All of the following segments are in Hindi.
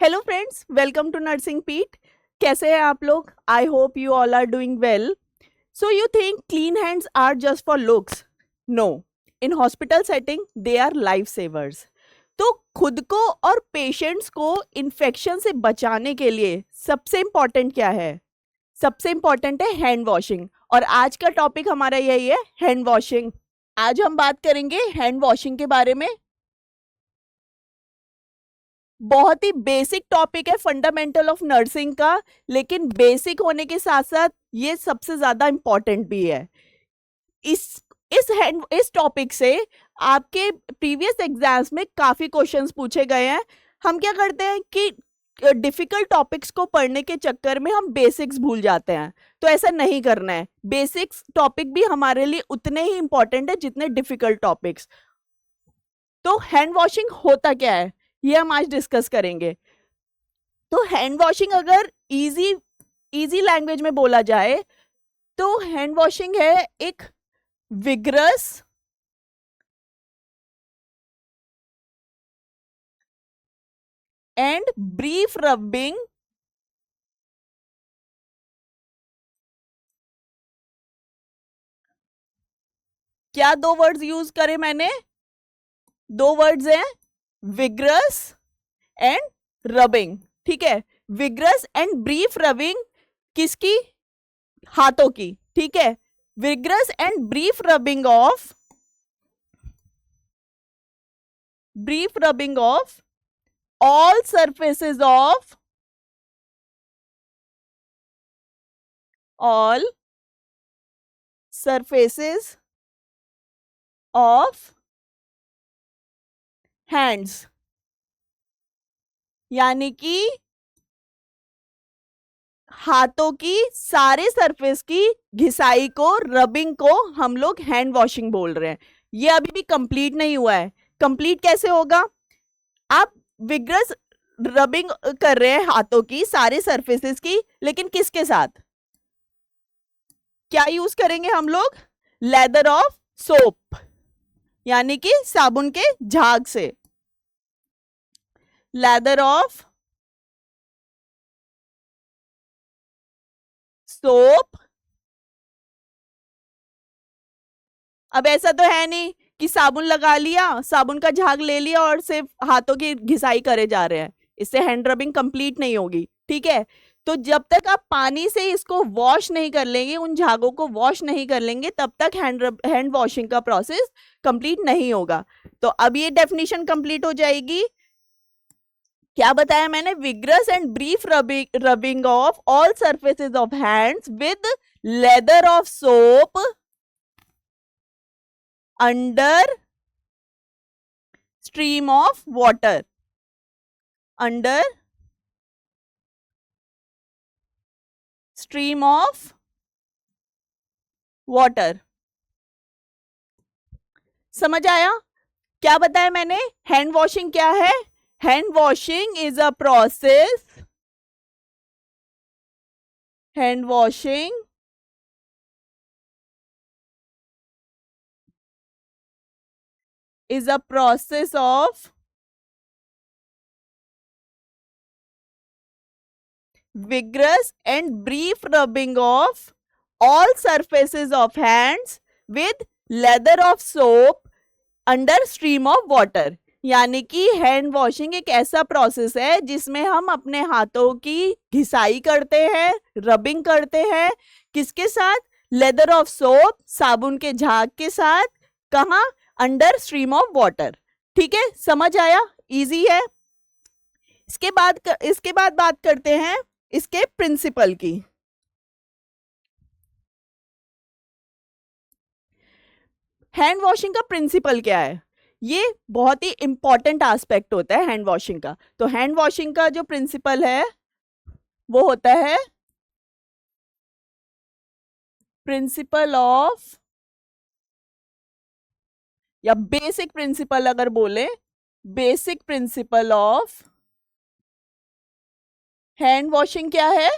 Hello friends, welcome to nursing पीट। कैसे हैं आप लोग? I hope you all are doing well. So you think clean hands are just for looks? No, in hospital setting they are life savers. तो खुद को और पेशेंट्स को इन्फेक्शन से बचाने के लिए सबसे इम्पॉर्टेंट क्या है? सबसे इम्पॉर्टेंट है हैंड वॉशिंग। और आज का टॉपिक हमारा यही है, हैंड वॉशिंग। आज हम बात करेंगे हैंड वॉशिंग के बारे में। बहुत ही बेसिक टॉपिक है, फंडामेंटल ऑफ नर्सिंग का, लेकिन बेसिक होने के साथ साथ ये सबसे ज्यादा इंपॉर्टेंट भी है। इस इस टॉपिक से आपके प्रीवियस एग्जाम्स में काफी क्वेश्चंस पूछे गए हैं। हम क्या करते हैं कि डिफिकल्ट टॉपिक्स को पढ़ने के चक्कर में हम बेसिक्स भूल जाते हैं। तो ऐसा नहीं करना है। बेसिक्स टॉपिक भी हमारे लिए उतने ही इंपॉर्टेंट है जितने डिफिकल्ट टॉपिक्स। तो हैंड वॉशिंग होता क्या है, ये हम आज डिस्कस करेंगे। तो हैंड वॉशिंग अगर इजी इजी लैंग्वेज में बोला जाए तो हैंड वॉशिंग है एक विग्रस एंड ब्रीफ रबिंग क्या दो वर्ड्स यूज करे मैंने? दो वर्ड्स हैं, विग्रस एंड रबिंग। ठीक है, विग्रस एंड ब्रीफ रबिंग किसकी? हाथों की। ठीक है, vigorous and brief rubbing of all surfaces of all surfaces of hands, यानी कि हाथों की सारे सरफेस की घिसाई को, रबिंग को हम लोग हैंड वॉशिंग बोल रहे हैं। ये अभी भी कंप्लीट नहीं हुआ है। कंप्लीट कैसे होगा? आप विग्रस रबिंग कर रहे हैं हाथों की सारे सरफेसेस की, लेकिन किसके साथ? क्या यूज करेंगे हम लोग? लेदर ऑफ सोप, यानी कि साबुन के झाग से। Leather of soap. अब ऐसा तो है नहीं कि साबुन लगा लिया, साबुन का झाग ले लिया और सिर्फ हाथों की घिसाई करे जा रहे हैं। इससे हैंड रबिंग कंप्लीट नहीं होगी। ठीक है, तो जब तक आप पानी से इसको वॉश नहीं कर लेंगे, उन झागों को वॉश नहीं कर लेंगे, तब तक हैंड वॉशिंग का प्रोसेस कंप्लीट नहीं होगा। तो अब ये डेफिनेशन कंप्लीट हो जाएगी। क्या बताया मैंने? Vigorous and brief rubbing of all surfaces of hands with leather of soap under stream of water. Under stream of water. समझ आया? क्या बताया मैंने? हैंड वॉशिंग क्या है? Hand washing is a process, hand washing is a process of vigorous and brief rubbing of all surfaces of hands with lather of soap under stream of water. यानी कि हैंड वॉशिंग एक ऐसा प्रोसेस है जिसमें हम अपने हाथों की घिसाई करते हैं, रबिंग करते हैं। किसके साथ? लेदर ऑफ सोप, साबुन के झाग के साथ। कहा? Under stream of water. ठीक है, समझ आया? इजी है। इसके बाद बात करते हैं इसके प्रिंसिपल की। हैंड वॉशिंग का प्रिंसिपल क्या है? ये बहुत ही इंपॉर्टेंट एस्पेक्ट होता है हैंड वॉशिंग का। तो हैंड वॉशिंग का जो प्रिंसिपल है वो होता है प्रिंसिपल ऑफ, या बेसिक प्रिंसिपल अगर बोले, basic principle of hand washing क्या है?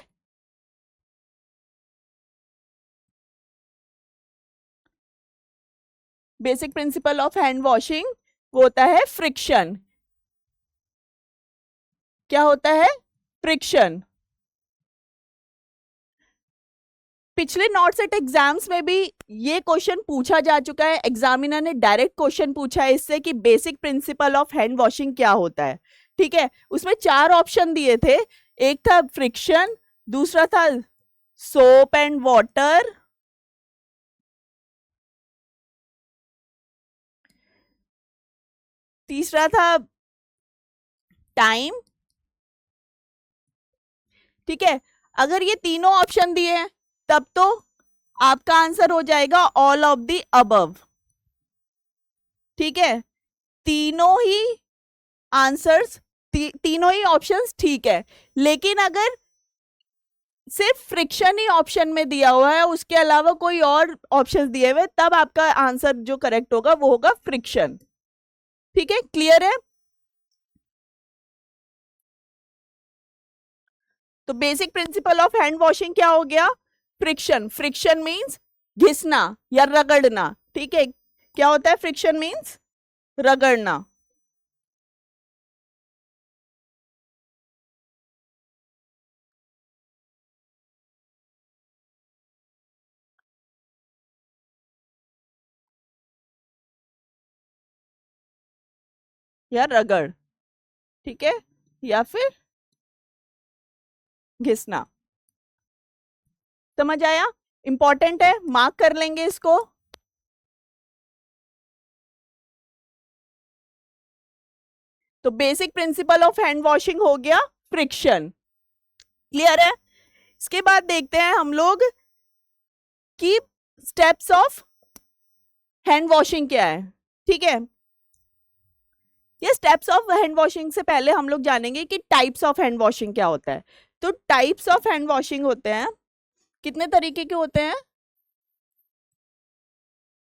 Basic principle of hand washing वो होता है फ्रिक्शन। क्या होता है? फ्रिक्शन। पिछले नॉट सेट एग्जाम्स में भी ये क्वेश्चन पूछा जा चुका है, एग्जामिनर ने डायरेक्ट क्वेश्चन पूछा है इससे कि basic principle of hand washing क्या होता है। ठीक है, उसमें 4 ऑप्शन दिए थे, एक था फ्रिक्शन, दूसरा था सोप एंड वाटर, तीसरा था टाइम। ठीक है, अगर ये तीनों ऑप्शन दिए हैं तब तो आपका आंसर हो जाएगा ऑल ऑफ द अबव। ठीक है, तीनों ही आंसर्स, तीनों ही ऑप्शंस ठीक है, लेकिन अगर सिर्फ फ्रिक्शन ही ऑप्शन में दिया हुआ है, उसके अलावा कोई और ऑप्शंस दिए हुए, तब आपका आंसर जो करेक्ट होगा वो होगा फ्रिक्शन। ठीक है, क्लियर है? तो basic principle of hand washing क्या हो गया? फ्रिक्शन। फ्रिक्शन मींस घिसना या रगड़ना। ठीक है, क्या होता है फ्रिक्शन मींस? रगड़ना। या रगड़। ठीक है, या फिर घिसना। समझ आया? इंपॉर्टेंट है, मार्क कर लेंगे इसको। तो basic principle of hand washing हो गया फ्रिक्शन। क्लियर है? इसके बाद देखते हैं हम लोग कि स्टेप्स ऑफ हैंड वॉशिंग क्या है। ठीक है, ये स्टेप्स ऑफ हैंड वॉशिंग से पहले हम लोग जानेंगे कि टाइप्स ऑफ हैंड वॉशिंग क्या होता है। तो टाइप्स ऑफ हैंड वॉशिंग होते हैं, कितने तरीके के होते हैं?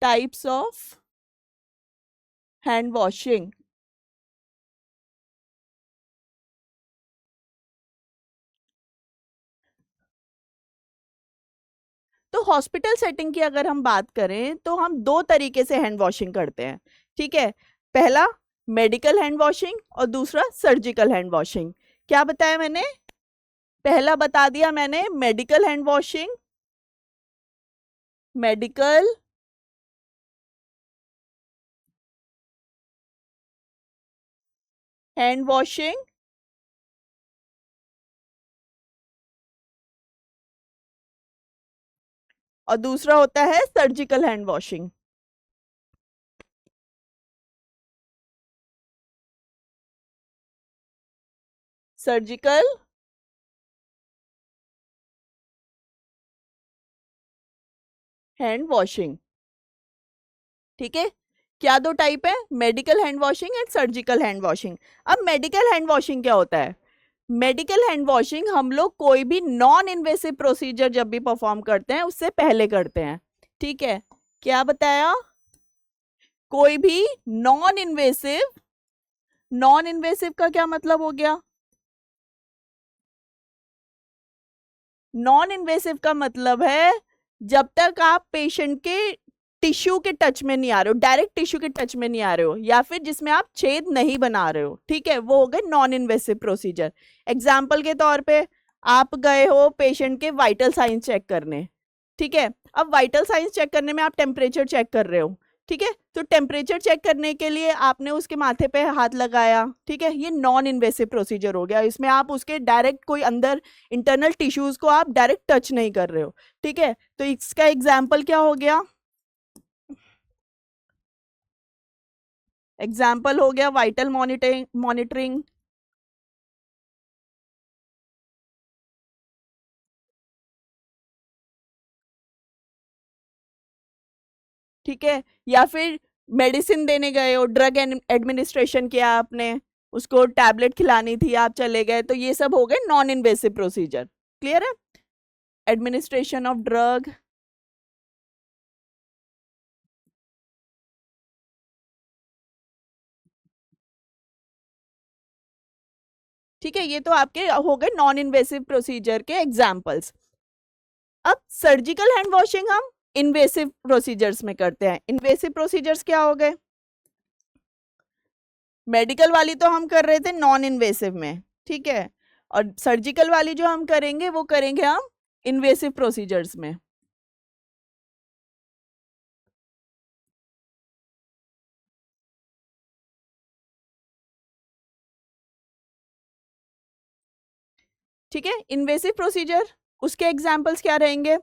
Types of hand washing. तो हॉस्पिटल सेटिंग की अगर हम बात करें तो हम 2 तरीके से हैंड वॉशिंग करते हैं। ठीक है, पहला मेडिकल हैंड वॉशिंग और दूसरा सर्जिकल हैंड वॉशिंग। क्या बताया मैंने? पहला बता दिया मैंने medical hand washing, medical hand washing, और दूसरा होता है surgical hand washing. Surgical hand washing. ठीक है, क्या 2 टाइप है? Medical hand washing and surgical hand washing. अब मेडिकल हैंड वॉशिंग क्या होता है? मेडिकल हैंड वॉशिंग हम लोग कोई भी नॉन इन्वेसिव प्रोसीजर जब भी परफॉर्म करते हैं उससे पहले करते हैं। ठीक है, क्या बताया? कोई भी नॉन इन्वेसिव, नॉन इन्वेसिव का क्या मतलब हो गया? नॉन इन्वेसिव का मतलब है जब तक आप पेशेंट के टिश्यू के टच में नहीं आ रहे हो, डायरेक्ट टिश्यू के टच में नहीं आ रहे हो, या फिर जिसमें आप छेद नहीं बना रहे हो। ठीक है, वो हो गए नॉन इन्वेसिव प्रोसीजर। एग्जाम्पल के तौर पे आप गए हो पेशेंट के वाइटल साइंस चेक करने। ठीक है, अब वाइटल साइंस चेक करने में आप टेम्परेचर चेक कर रहे हो। ठीक है, तो टेम्परेचर चेक करने के लिए आपने उसके माथे पे हाथ लगाया। ठीक है, ये नॉन इन्वेसिव प्रोसीजर हो गया, इसमें आप उसके डायरेक्ट कोई अंदर इंटरनल टिश्यूज को आप डायरेक्ट टच नहीं कर रहे हो। ठीक है, तो इसका एग्जाम्पल क्या हो गया? एग्जाम्पल हो गया वाइटल मॉनिटरिंग, मॉनिटरिंग। ठीक है, या फिर मेडिसिन देने गए हो, ड्रग एडमिनिस्ट्रेशन किया आपने, उसको टैबलेट खिलानी थी, आप चले गए, तो ये सब हो गए नॉन इन्वेसिव प्रोसीजर। क्लियर है? Administration of drug. ठीक है, ये तो आपके हो गए नॉन इन्वेसिव प्रोसीजर के एग्जाम्पल्स। अब सर्जिकल हैंड वॉशिंग हम इन्वेसिव प्रोसीजर्स में करते हैं। इन्वेसिव प्रोसीजर्स क्या हो गए? मेडिकल वाली तो हम कर रहे थे नॉन इन्वेसिव में, ठीक है। और सर्जिकल वाली जो हम करेंगे वो करेंगे हम इन्वेसिव प्रोसीजर्स में। ठीक है, इन्वेसिव प्रोसीजर, उसके एग्जाम्पल्स क्या रहेंगे?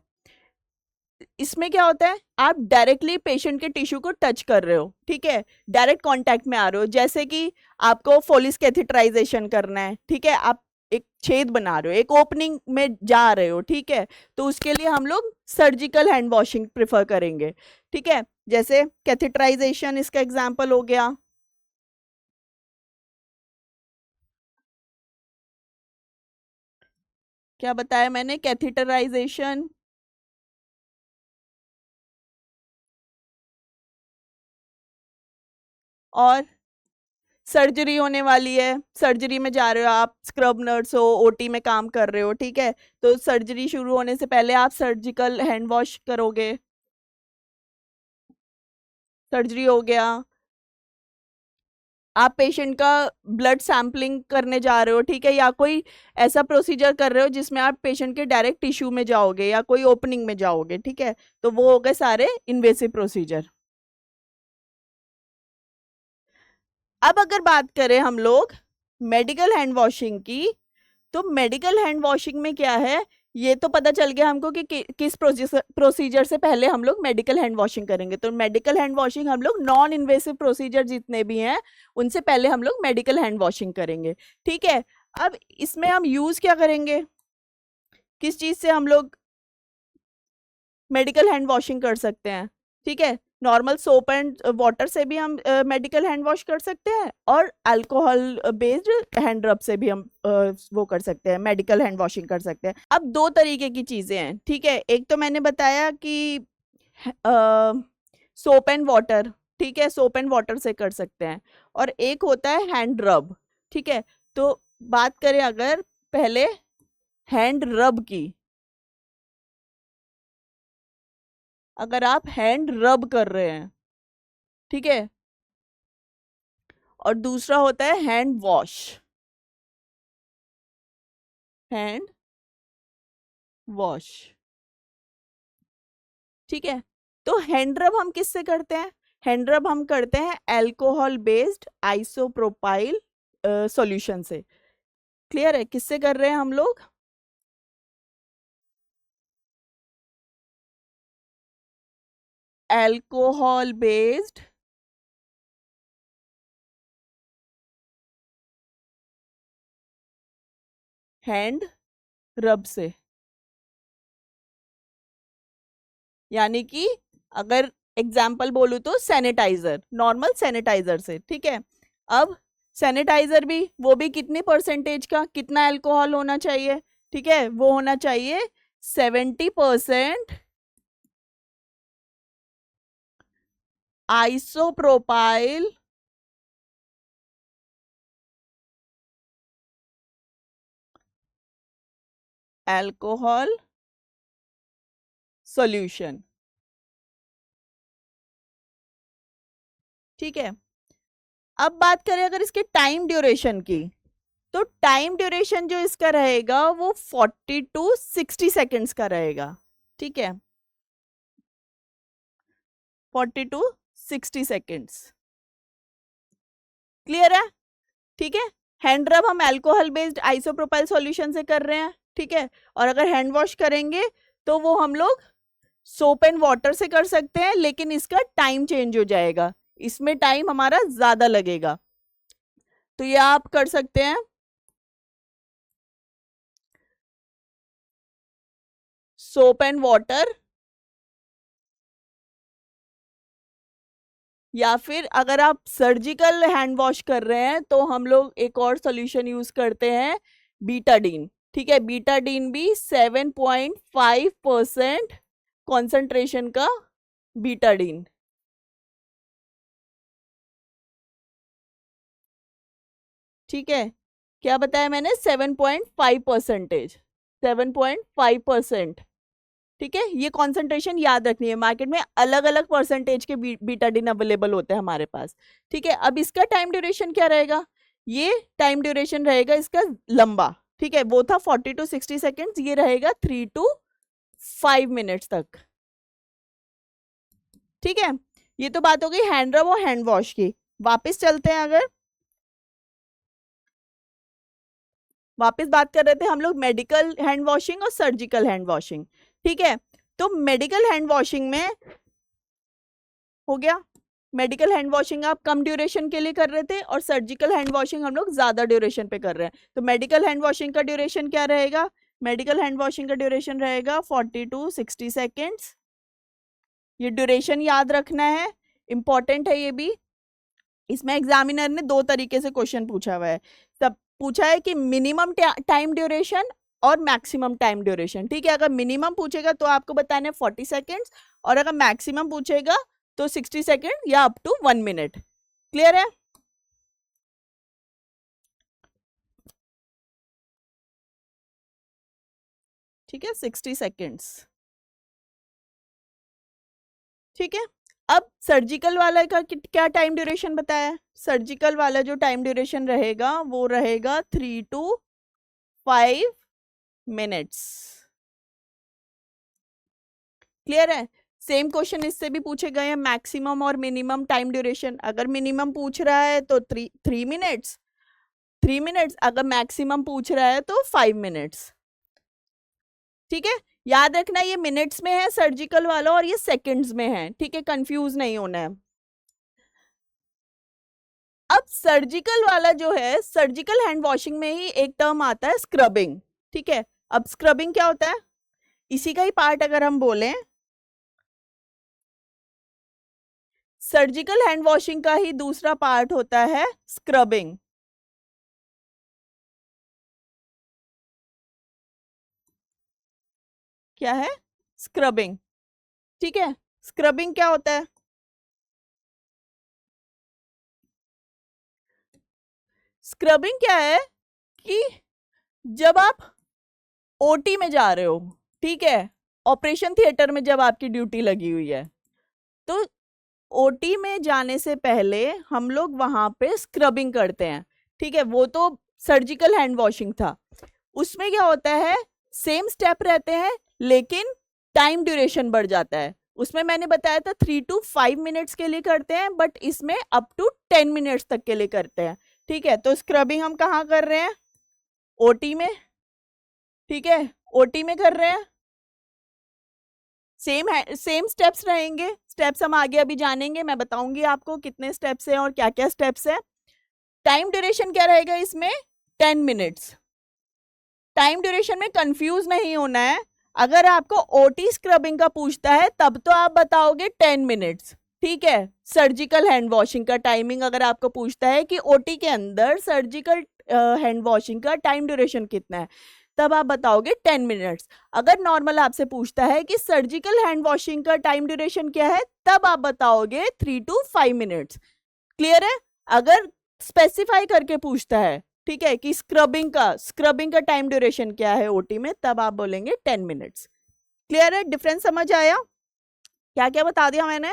इसमें क्या होता है, आप डायरेक्टली पेशेंट के टिश्यू को टच कर रहे हो, ठीक है, डायरेक्ट कांटेक्ट में आ रहे हो, जैसे कि आपको फोलिस कैथेटराइजेशन करना है, ठीक है, आप एक छेद बना रहे हो, एक ओपनिंग में जा रहे हो, ठीक है, तो उसके लिए हम लोग सर्जिकल हैंड वॉशिंग प्रिफर करेंगे, ठीक है। जैसे कैथेटराइजेशन इसका एग्जाम्पल हो गया। क्या बताया मैंने? कैथेटराइजेशन। और सर्जरी होने वाली है, सर्जरी में जा रहे हो आप, स्क्रब नर्स हो, ओटी में काम कर रहे हो, ठीक है, तो सर्जरी शुरू होने से पहले आप सर्जिकल हैंड वॉश करोगे, सर्जरी हो गया। आप पेशेंट का ब्लड सैंपलिंग करने जा रहे हो, ठीक है, या कोई ऐसा प्रोसीजर कर रहे हो जिसमें आप पेशेंट के डायरेक्ट टिश्यू में जाओगे या कोई ओपनिंग में जाओगे, ठीक है, तो वो हो गए सारे इन्वेसिव प्रोसीजर। अब अगर बात करें हम लोग मेडिकल हैंड वॉशिंग की, तो मेडिकल हैंड वॉशिंग में क्या है, ये तो पता चल गया हमको कि किस प्रोसीजर से पहले हम लोग मेडिकल हैंड वॉशिंग करेंगे। तो मेडिकल हैंड वॉशिंग हम लोग नॉन इन्वेसिव प्रोसीजर जितने भी हैं उनसे पहले हम लोग मेडिकल हैंड वॉशिंग करेंगे, ठीक है। अब इसमें हम यूज क्या करेंगे, किस चीज से हम लोग मेडिकल हैंड वॉशिंग कर सकते हैं? ठीक है, नॉर्मल सोप एंड वाटर से भी हम मेडिकल हैंड वॉश कर सकते हैं, और अल्कोहल बेस्ड हैंड रब से भी हम वो कर सकते हैं, मेडिकल हैंड वॉशिंग कर सकते हैं। अब दो तरीके की चीजें हैं, ठीक है, एक तो मैंने बताया कि सोप एंड वाटर, ठीक है, सोप एंड वाटर से कर सकते हैं, और एक होता है हैंड रब, ठीक है। तो बात करें अगर पहले हैंड रब की, अगर आप हैंड रब कर रहे हैं, ठीक है, और दूसरा होता है हैंड वॉश, हैंड वॉश, ठीक है। तो हैंड रब हम किससे करते हैं? हैंड रब हम करते हैं अल्कोहल बेस्ड आइसोप्रोपाइल सॉल्यूशन से। क्लियर है किससे कर रहे हैं हम लोग? अल्कोहल बेस्ड हैंड रब से, यानी कि अगर एग्जाम्पल बोलूं तो सैनिटाइजर, नॉर्मल सैनिटाइजर से, ठीक है। अब सैनिटाइजर भी, वो भी कितनी परसेंटेज का, कितना अल्कोहल होना चाहिए, ठीक है, वो होना चाहिए 70% आइसोप्रोपाइल अल्कोहल सॉल्यूशन, ठीक है। अब बात करें अगर इसके टाइम ड्यूरेशन की, तो टाइम ड्यूरेशन जो इसका रहेगा वो 40 to 60 सेकेंड्स का रहेगा, ठीक है, 40 to 60 सेकेंड्स। क्लियर है? ठीक है, हैंड रब हम अल्कोहल बेस्ड आइसोप्रोपाइल सॉल्यूशन से कर रहे हैं, ठीक है, और अगर हैंड वॉश करेंगे तो वो हम लोग सोप एंड वाटर से कर सकते हैं, लेकिन इसका टाइम चेंज हो जाएगा, इसमें टाइम हमारा ज्यादा लगेगा। तो ये आप कर सकते हैं सोप एंड वाटर, या फिर अगर आप सर्जिकल हैंड वॉश कर रहे हैं तो हम लोग एक और सॉल्यूशन यूज करते हैं, बीटाडीन, ठीक है, बीटाडीन भी 7.5% कॉन्सेंट्रेशन का बीटाडीन, ठीक है। क्या बताया मैंने? 7.5%, 7.5%, ठीक है। ये कॉन्सेंट्रेशन याद रखनी है, मार्केट में अलग अलग परसेंटेज के बीटाडीन अवेलेबल होते हैं हमारे पास, ठीक है। अब इसका टाइम ड्यूरेशन क्या रहेगा? ये टाइम ड्यूरेशन रहेगा इसका लंबा, ठीक है, वो था 40 to 60 सेकेंड्स, ये रहेगा 3 to 5 मिनट्स तक, ठीक है। ये तो बात हो गई हैंड रब और हैंड वॉश की। वापस चलते हैं, अगर वापस बात कर रहे थे हम लोग मेडिकल हैंड वॉशिंग और सर्जिकल हैंड वॉशिंग, ठीक है। तो मेडिकल हैंड वॉशिंग में हो गया, मेडिकल हैंड वॉशिंग आप कम ड्यूरेशन के लिए कर रहे थे और सर्जिकल हैंड वॉशिंग हम लोग ज्यादा ड्यूरेशन पे कर रहे हैं। तो मेडिकल हैंड वॉशिंग का ड्यूरेशन क्या रहेगा? मेडिकल हैंड वॉशिंग का ड्यूरेशन रहेगा 40 to 60 सेकेंड्स। ये ड्यूरेशन याद रखना है, इंपॉर्टेंट है ये भी। इसमें एग्जामिनर ने दो तरीके से क्वेश्चन पूछा हुआ है। सब पूछा है कि मिनिमम टाइम ड्यूरेशन और मैक्सिमम टाइम ड्यूरेशन, ठीक है। अगर मिनिमम पूछेगा तो आपको बताना है 40 सेकेंड्स, और अगर मैक्सिमम पूछेगा तो 60 सेकेंड या अप टू 1 मिनट। क्लियर है? ठीक है, 60 सेकेंड्स, ठीक है। अब सर्जिकल वाला का क्या टाइम ड्यूरेशन बताया है? सर्जिकल वाला जो टाइम ड्यूरेशन रहेगा वो रहेगा 3 to 5 मिनट्स। क्लियर है? सेम क्वेश्चन इससे भी पूछे गए हैं, मैक्सिमम और मिनिमम टाइम ड्यूरेशन। अगर मिनिमम पूछ रहा है तो 3 मिनट्स, 3 मिनट्स। अगर मैक्सिमम पूछ रहा है तो 5 मिनट्स, ठीक है। याद रखना ये मिनट्स में है सर्जिकल वाला और ये सेकंड्स में है, ठीक है, कंफ्यूज नहीं होना है। अब सर्जिकल वाला जो है, सर्जिकल हैंड वॉशिंग में ही एक टर्म आता है स्क्रबिंग, ठीक है। अब स्क्रबिंग क्या होता है? इसी का ही पार्ट अगर हम बोलें, सर्जिकल हैंड वॉशिंग का ही दूसरा पार्ट होता है स्क्रबिंग। क्या है? स्क्रबिंग, ठीक है। स्क्रबिंग क्या होता है? स्क्रबिंग क्या है कि जब आप ओटी में जा रहे हो, ठीक है, ऑपरेशन थिएटर में जब आपकी ड्यूटी लगी हुई है, तो ओटी में जाने से पहले हम लोग वहां पे स्क्रबिंग करते हैं, ठीक है। वो तो सर्जिकल हैंड वॉशिंग था। उसमें क्या होता है, सेम स्टेप रहते हैं लेकिन टाइम ड्यूरेशन बढ़ जाता है। उसमें मैंने बताया था 3 to 5 मिनट्स के लिए करते हैं, बट इसमें अप टू 10 मिनट्स तक के लिए करते हैं, ठीक है। तो स्क्रबिंग हम कहाँ कर रहे हैं? ओटी में, ठीक है, ओटी में कर रहे हैं। सेम स्टेप्स रहेंगे, स्टेप्स हम आगे अभी जानेंगे, मैं बताऊंगी आपको कितने स्टेप्स हैं और क्या क्या स्टेप्स हैं। टाइम ड्यूरेशन क्या रहेगा इसमें? 10 मिनट्स। टाइम ड्यूरेशन में कंफ्यूज नहीं होना है। अगर आपको ओटी स्क्रबिंग का पूछता है तब तो आप बताओगे 10 मिनट्स, ठीक है। सर्जिकल हैंड वॉशिंग का टाइमिंग अगर आपको पूछता है कि ओटी के अंदर सर्जिकल हैंड वॉशिंग का टाइम ड्यूरेशन कितना है, तब आप बताओगे 10 मिनट्स। अगर नॉर्मल आपसे पूछता है कि सर्जिकल हैंड वॉशिंग का टाइम ड्यूरेशन क्या है, तब आप बताओगे 3 to 5 मिनट्स। क्लियर है? अगर स्पेसिफाई करके पूछता है, ठीक है, कि स्क्रबिंग का टाइम ड्यूरेशन क्या है ओटी में, तब आप बोलेंगे 10 मिनट्स। क्लियर है? डिफरेंस समझ आया? क्या क्या बता दिया मैंने?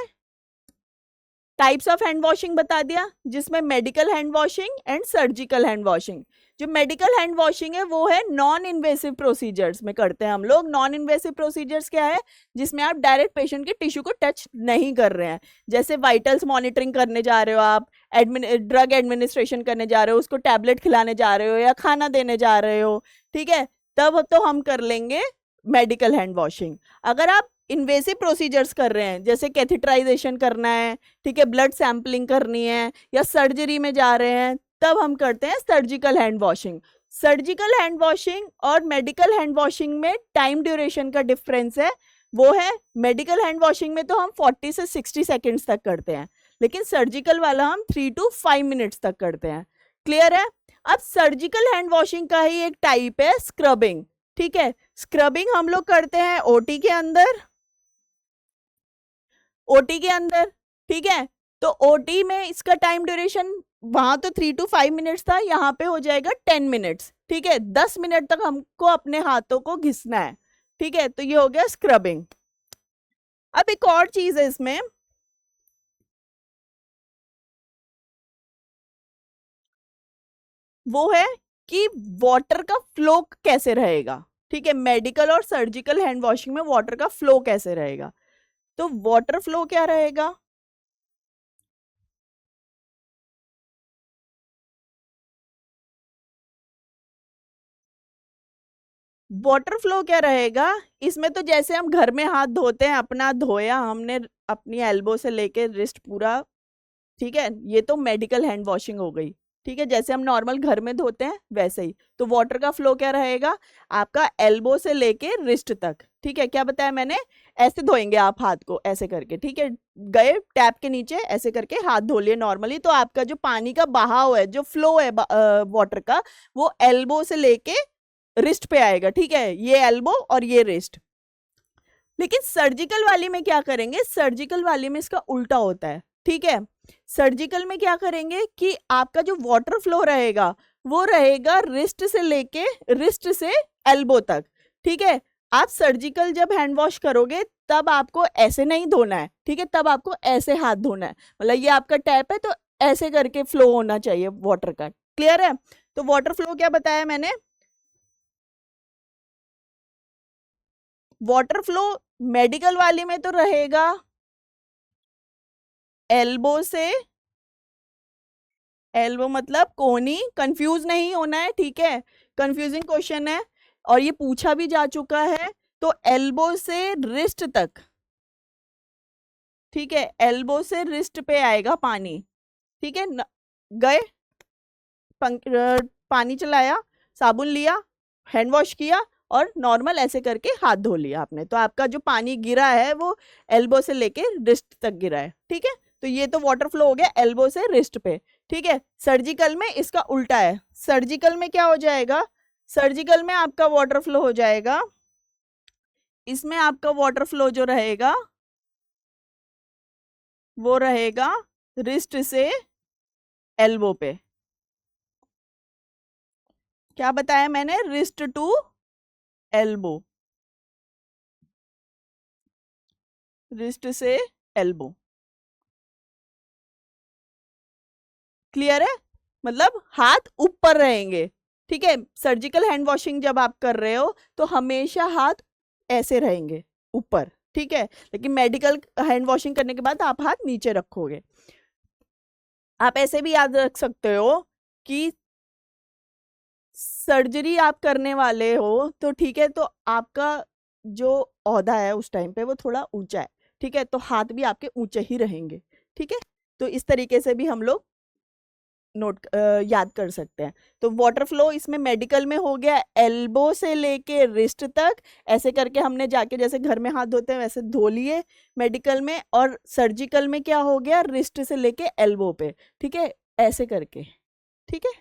टाइप्स ऑफ हैंड वॉशिंग बता दिया, जिसमें medical hand washing and surgical hand washing. जो मेडिकल हैंड वॉशिंग है वो है नॉन इन्वेसिव प्रोसीजर्स में करते हैं हम लोग। नॉन इन्वेसिव प्रोसीजर्स क्या है? जिसमें आप डायरेक्ट पेशेंट के टिश्यू को टच नहीं कर रहे हैं। जैसे वाइटल्स मॉनिटरिंग करने जा रहे हो आप, ड्रग एडमिनिस्ट्रेशन करने जा रहे हो, उसको टैबलेट खिलाने जा रहे हो या खाना देने जा रहे हो, ठीक है, तब तो हम कर लेंगे मेडिकल हैंड वॉशिंग। अगर आप इन्वेसिव प्रोसीजर्स कर रहे हैं, जैसे कैथेटराइजेशन करना है, ठीक है, ब्लड सैंपलिंग करनी है या सर्जरी में जा रहे हैं, तब हम करते हैं surgical hand washing. Surgical hand washing और मेडिकल हैंड वॉशिंग में टाइम ड्यूरेशन का डिफरेंस है। वो है, मेडिकल हैंड वॉशिंग में तो हम 40 से 60 सेकेंड्स तक करते हैं, लेकिन सर्जिकल वाला हम 3 to 5 मिनट्स तक करते हैं। क्लियर है? अब सर्जिकल हैंड वॉशिंग का ही एक टाइप है स्क्रबिंग, ठीक है। स्क्रबिंग हम लोग करते हैं ओटी के अंदर, ओटी के अंदर, ठीक है। तो ओटी में इसका टाइम ड्यूरेशन, वहां तो 3 to 5 मिनट्स था, यहाँ पे हो जाएगा 10 मिनट्स, ठीक है। 10 मिनट तक हमको अपने हाथों को घिसना है, ठीक है। तो ये हो गया स्क्रबिंग। अब एक और चीज है इसमें, वो है कि वाटर का फ्लो कैसे रहेगा। ठीक है, मेडिकल और सर्जिकल हैंड वॉशिंग में वाटर का फ्लो कैसे रहेगा। तो वाटर फ्लो क्या रहेगा, वाटर फ्लो क्या रहेगा इसमें, तो जैसे हम घर में हाथ धोते हैं, अपना धोया हमने अपनी एल्बो से लेके रिस्ट पूरा, ठीक है, ये तो मेडिकल हैंड वॉशिंग हो गई। ठीक है, जैसे हम नॉर्मल घर में धोते हैं वैसे ही। तो वाटर का फ्लो क्या रहेगा, आपका एल्बो से लेके रिस्ट तक। ठीक है, क्या बताया मैंने, ऐसे धोएंगे आप हाथ को ऐसे करके। ठीक है, गए टैप के नीचे ऐसे करके हाथ धो लिए नॉर्मली, तो आपका जो पानी का बहाव है, जो फ्लो है वाटर का, वो एल्बो से लेके रिस्ट पे आएगा। ठीक है, ये एल्बो और ये रिस्ट। लेकिन सर्जिकल वाली में क्या करेंगे, सर्जिकल वाली में इसका उल्टा होता है। ठीक है, सर्जिकल में क्या करेंगे कि आपका जो वाटर फ्लो रहेगा वो रहेगा रिस्ट से लेके, रिस्ट से एल्बो तक। ठीक है, आप सर्जिकल जब हैंड वॉश करोगे तब आपको ऐसे नहीं धोना है। ठीक है, तब आपको ऐसे हाथ धोना है, मतलब ये आपका टैप है तो ऐसे करके फ्लो होना चाहिए वाटर का। क्लियर है। तो वाटर फ्लो क्या बताया मैंने, वाटर फ्लो मेडिकल वाली में तो रहेगा एल्बो से, एल्बो मतलब कोहनी, कंफ्यूज नहीं होना है। ठीक है, कंफ्यूजिंग क्वेश्चन है और ये पूछा भी जा चुका है। तो एल्बो से रिस्ट तक, ठीक है, एल्बो से रिस्ट पे आएगा पानी। ठीक है, गए पानी चलाया, साबुन लिया, हैंड वॉश किया और नॉर्मल ऐसे करके हाथ धो लिया आपने, तो आपका जो पानी गिरा है वो एल्बो से लेके रिस्ट तक गिरा है। ठीक है, तो ये तो वाटर फ्लो हो गया एल्बो से रिस्ट पे। ठीक है, सर्जिकल में इसका उल्टा है। सर्जिकल में क्या हो जाएगा, सर्जिकल में आपका वाटर फ्लो हो जाएगा, इसमें आपका वाटर फ्लो जो रहेगा वो रहेगा रिस्ट से एल्बो पे। क्या बताया मैंने, रिस्ट टू एल्बो, रिस्ट से एल्बो। क्लियर है, मतलब हाथ ऊपर रहेंगे। ठीक है, सर्जिकल हैंड वॉशिंग जब आप कर रहे हो तो हमेशा हाथ ऐसे रहेंगे ऊपर। ठीक है, लेकिन मेडिकल हैंड वॉशिंग करने के बाद आप हाथ नीचे रखोगे। आप ऐसे भी याद रख सकते हो कि सर्जरी आप करने वाले हो तो ठीक है, तो आपका जो ओहदा है उस टाइम पे वो थोड़ा ऊंचा है। ठीक है, तो हाथ भी आपके ऊंचे ही रहेंगे। ठीक है, तो इस तरीके से भी हम लोग याद कर सकते हैं। तो वाटर फ्लो इसमें मेडिकल में हो गया एल्बो से लेके रिस्ट तक, ऐसे करके हमने जाके जैसे घर में हाथ धोते हैं वैसे धो लिए मेडिकल में। और सर्जिकल में क्या हो गया, रिस्ट से लेके एल्बो पे। ठीक है, ऐसे करके। ठीक है,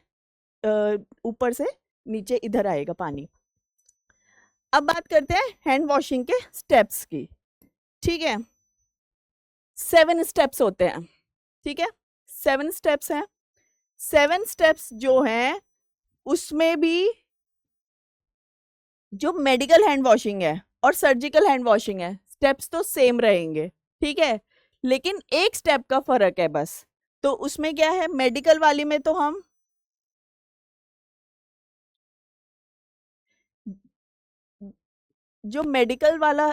ऊपर से नीचे इधर आएगा पानी। अब बात करते हैं हैंड वॉशिंग के स्टेप्स की। ठीक है, 7 स्टेप्स होते हैं। ठीक है, 7 स्टेप्स हैं। 7 स्टेप्स जो हैं उसमें भी जो मेडिकल हैंड वॉशिंग है और सर्जिकल हैंड वॉशिंग है स्टेप्स तो सेम रहेंगे। ठीक है, लेकिन एक स्टेप का फर्क है बस। तो उसमें क्या है, मेडिकल वाली में तो हम जो मेडिकल वाला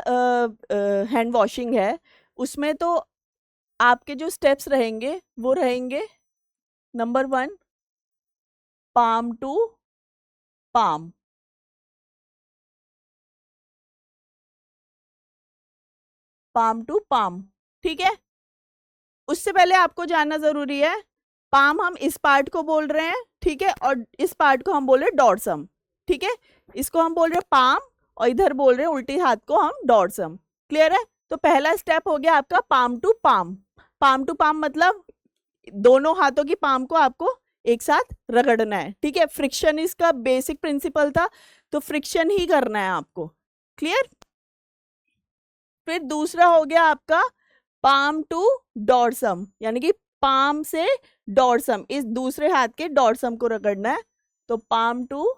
हैंड वॉशिंग है उसमें तो आपके जो स्टेप्स रहेंगे वो रहेंगे, number 1, palm to palm, palm to palm. ठीक है, उससे पहले आपको जानना जरूरी है, पाम हम इस पार्ट को बोल रहे हैं। ठीक है, और इस पार्ट को हम बोल रहे हैं डॉर्सम। ठीक है, इसको हम बोल रहे हैं पाम और इधर बोल रहे हैं उल्टी हाथ को हम डॉर्सम। क्लियर है। तो पहला स्टेप हो गया आपका palm to palm. Palm to palm मतलब दोनों हाथों की पाम को आपको एक साथ रगड़ना है। ठीक है, फ्रिक्शन इसका बेसिक प्रिंसिपल था, तो फ्रिक्शन ही करना है आपको। क्लियर। फिर दूसरा हो गया आपका पाम टू डॉर्सम, यानी कि पाम से डॉर्सम, इस दूसरे हाथ के डॉर्सम को रगड़ना है। तो पाम टू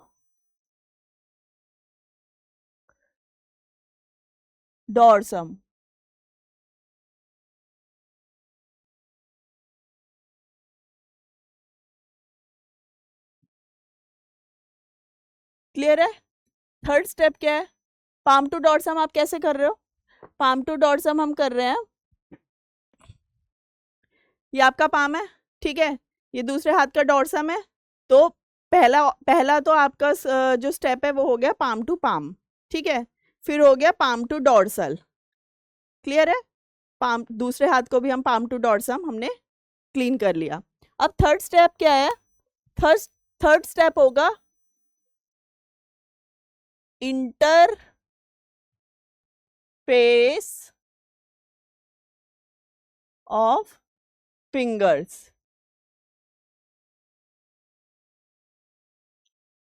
डॉर्सम। क्लियर है? थर्ड स्टेप क्या है? पाम टू डॉर्सम आप कैसे कर रहे हो? पाम टू डॉर्सम हम कर रहे हैं, ये आपका पाम है, ठीक है, ये दूसरे हाथ का डॉर्सम है। तो पहला पहला तो आपका जो स्टेप है वो हो गया पाम टू पाम, ठीक है। फिर हो गया पाम टू डॉर्सल, क्लियर है? पाम दूसरे हाथ को भी हम पाम टू डॉर्सम हमने क्लीन कर लिया। अब थर्ड स्टेप क्या है? थर्ड थर्ड स्टेप होगा interface of fingers.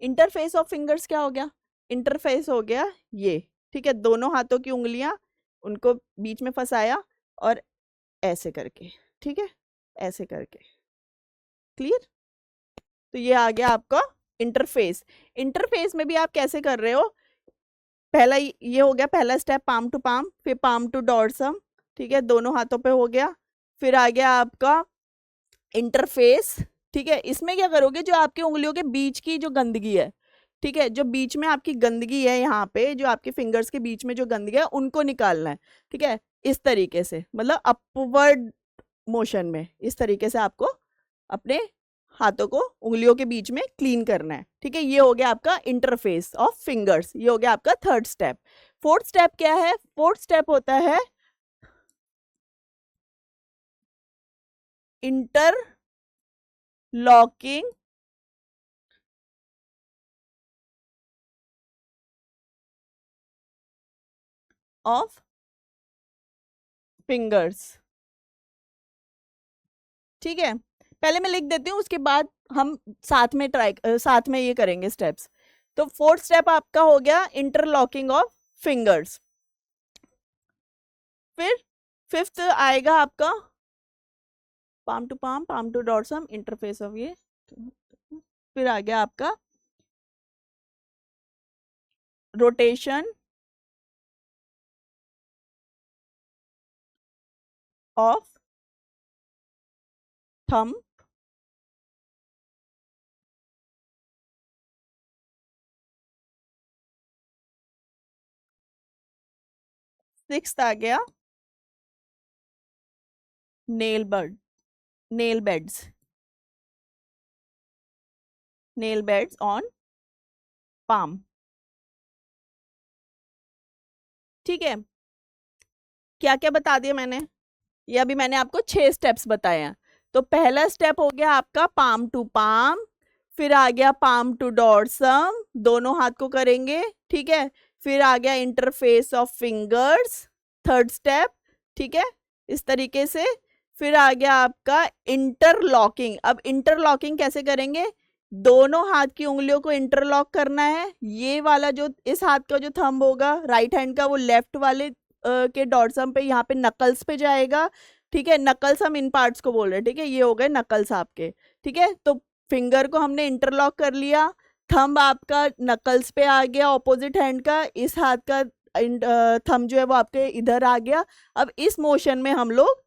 Interface of fingers क्या हो गया? इंटरफेस हो गया ये, ठीक है, दोनों हाथों की उंगलियां, उनको बीच में फंसाया और ऐसे करके, ठीक है, ऐसे करके, क्लियर? तो ये आ गया आपका इंटरफेस। इंटरफेस में भी आप कैसे कर रहे हो? पहला ये हो गया पहला स्टेप पाम टू पाम, फिर पाम टू डॉर्सम, ठीक है, दोनों हाथों पे हो गया। फिर आ गया आपका इंटरफेस, ठीक है। इसमें क्या करोगे? जो आपकी उंगलियों के बीच की जो गंदगी है, ठीक है, जो बीच में आपकी गंदगी है, यहाँ पे जो आपके फिंगर्स के बीच में जो गंदगी है उनको निकालना है, ठीक है, इस तरीके से, मतलब अपवर्ड मोशन में, इस तरीके से आपको अपने हाथों को उंगलियों के बीच में क्लीन करना है, ठीक है। ये हो गया आपका इंटरफेस ऑफ फिंगर्स, ये हो गया आपका थर्ड स्टेप। फोर्थ स्टेप क्या है? फोर्थ स्टेप होता है इंटरलॉकिंग ऑफ फिंगर्स, ठीक है। पहले मैं लिख देती हूँ, उसके बाद हम साथ में ये करेंगे स्टेप्स। तो फोर्थ स्टेप आपका हो गया इंटरलॉकिंग ऑफ फिंगर्स। फिर फिफ्थ आएगा आपका palm to dorsum, interface of ये। फिर आ गया आपका रोटेशन ऑफ थंब, सिक्स्थ आ गया नेल बेड्स ऑन पाम, ठीक है। क्या क्या बता दिया मैंने? ये अभी मैंने आपको 6 स्टेप्स बताए हैं। तो पहला स्टेप हो गया आपका पाम टू पाम, फिर आ गया पाम टू डॉर्सम, दोनों हाथ को करेंगे, ठीक है। फिर आ गया interface of fingers, third step, ठीक है, इस तरीके से। फिर आ गया आपका इंटरलॉकिंग। अब इंटरलॉकिंग कैसे करेंगे? दोनों हाथ की उंगलियों को इंटरलॉक करना है। ये वाला जो इस हाथ का जो थंब होगा राइट हैंड का, वो लेफ्ट वाले के डॉर्सम पे, यहाँ पे नकल्स पे जाएगा, ठीक है। नकल्स हम इन पार्ट्स को बोल रहे हैं, ठीक है, ये हो गए नकल्स आपके, ठीक है। तो फिंगर को हमने इंटरलॉक कर लिया, थंब आपका नकल्स पे आ गया ऑपोजिट हैंड का, इस हाथ का थंब जो है वो आपके इधर आ गया। अब इस मोशन में हम लोग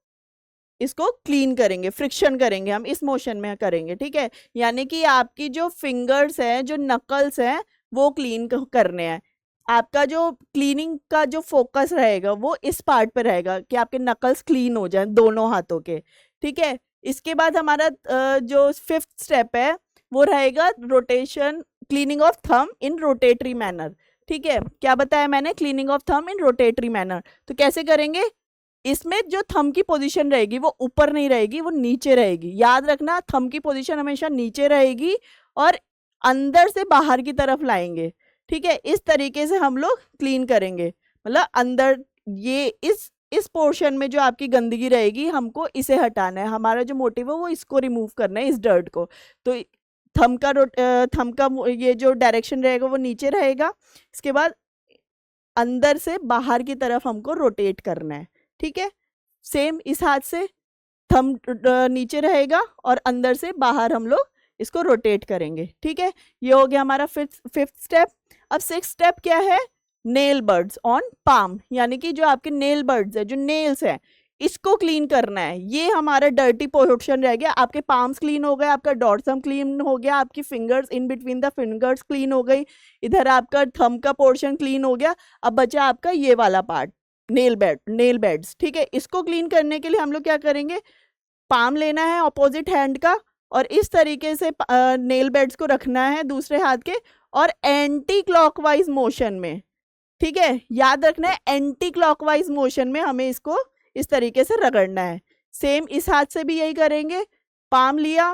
इसको क्लीन करेंगे, फ्रिक्शन करेंगे, हम इस मोशन में करेंगे, ठीक है। यानी कि आपकी जो फिंगर्स हैं, जो नकल्स हैं, वो क्लीन करने हैं। आपका जो क्लीनिंग का जो फोकस रहेगा वो इस पार्ट पे रहेगा कि आपके नकल्स क्लीन हो जाएं दोनों हाथों के, ठीक है। इसके बाद हमारा जो फिफ्थ स्टेप है वो रहेगा rotation, cleaning of thumb in rotatory manner, ठीक है। क्या बताया मैंने? Cleaning of thumb in rotatory manner. तो कैसे करेंगे? इसमें जो थंब की पोजीशन रहेगी वो ऊपर नहीं रहेगी, वो नीचे रहेगी। याद रखना, थंब की पोजीशन हमेशा नीचे रहेगी और अंदर से बाहर की तरफ लाएंगे, ठीक है। इस तरीके से हम लोग क्लीन करेंगे, मतलब अंदर ये इस पोर्शन में जो आपकी गंदगी रहेगी हमको इसे हटाना है। हमारा जो मोटिव है वो इसको रिमूव करना है, इस डर्ट को। तो थंब का ये जो डायरेक्शन रहेगा वो नीचे रहेगा। इसके बाद अंदर से बाहर की तरफ हमको रोटेट करना है, ठीक है। सेम इस हाथ से थंब नीचे रहेगा और अंदर से बाहर हम लोग इसको रोटेट करेंगे, ठीक है। ये हो गया हमारा फिफ्थ स्टेप। अब सिक्स्थ स्टेप क्या है? नेल बर्ड्स ऑन पाम, यानी कि जो आपके नेल बर्ड्स है, जो नेल्स हैं, इसको क्लीन करना है, ये हमारा डर्टी पोर्शन रह गया। आपके पाम्स क्लीन हो गए, आपका डॉर्सम क्लीन हो गया, आपकी fingers in between the fingers clean हो गई, इधर आपका थंब का पोर्शन क्लीन हो गया। अब बचा आपका ये वाला पार्ट, नेल बेड्स, ठीक है। इसको क्लीन करने के लिए हम लोग क्या करेंगे, पाम लेना है ऑपोजिट हैंड का और इस तरीके से नेल बेड्स को रखना है दूसरे हाथ के और एंटी क्लॉकवाइज मोशन में, ठीक है। याद रखना है एंटी क्लॉकवाइज मोशन में हमें इसको इस तरीके से रगड़ना है। सेम इस हाथ से भी यही करेंगे, पाम लिया,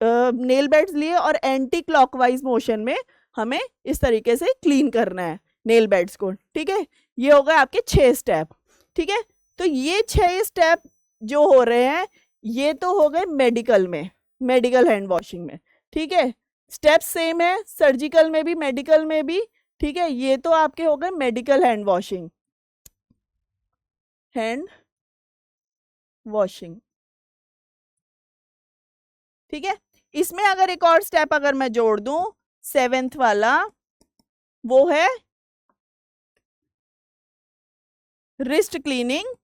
नेल बेड्स लिए और एंटी क्लॉकवाइज मोशन में हमें इस तरीके से क्लीन करना है नेल बेड्स को, ठीक है। ये हो गए आपके 6 स्टेप, ठीक है। तो ये 6 स्टेप जो हो रहे हैं ये तो हो गए मेडिकल में, मेडिकल हैंड वॉशिंग में, ठीक है। स्टेप सेम है सर्जिकल में भी मेडिकल में भी, ठीक है। ये तो आपके हो गए medical hand washing, hand washing, ठीक है। इसमें अगर एक और स्टेप अगर मैं जोड़ दूं 7th वाला, वो है wrist cleaning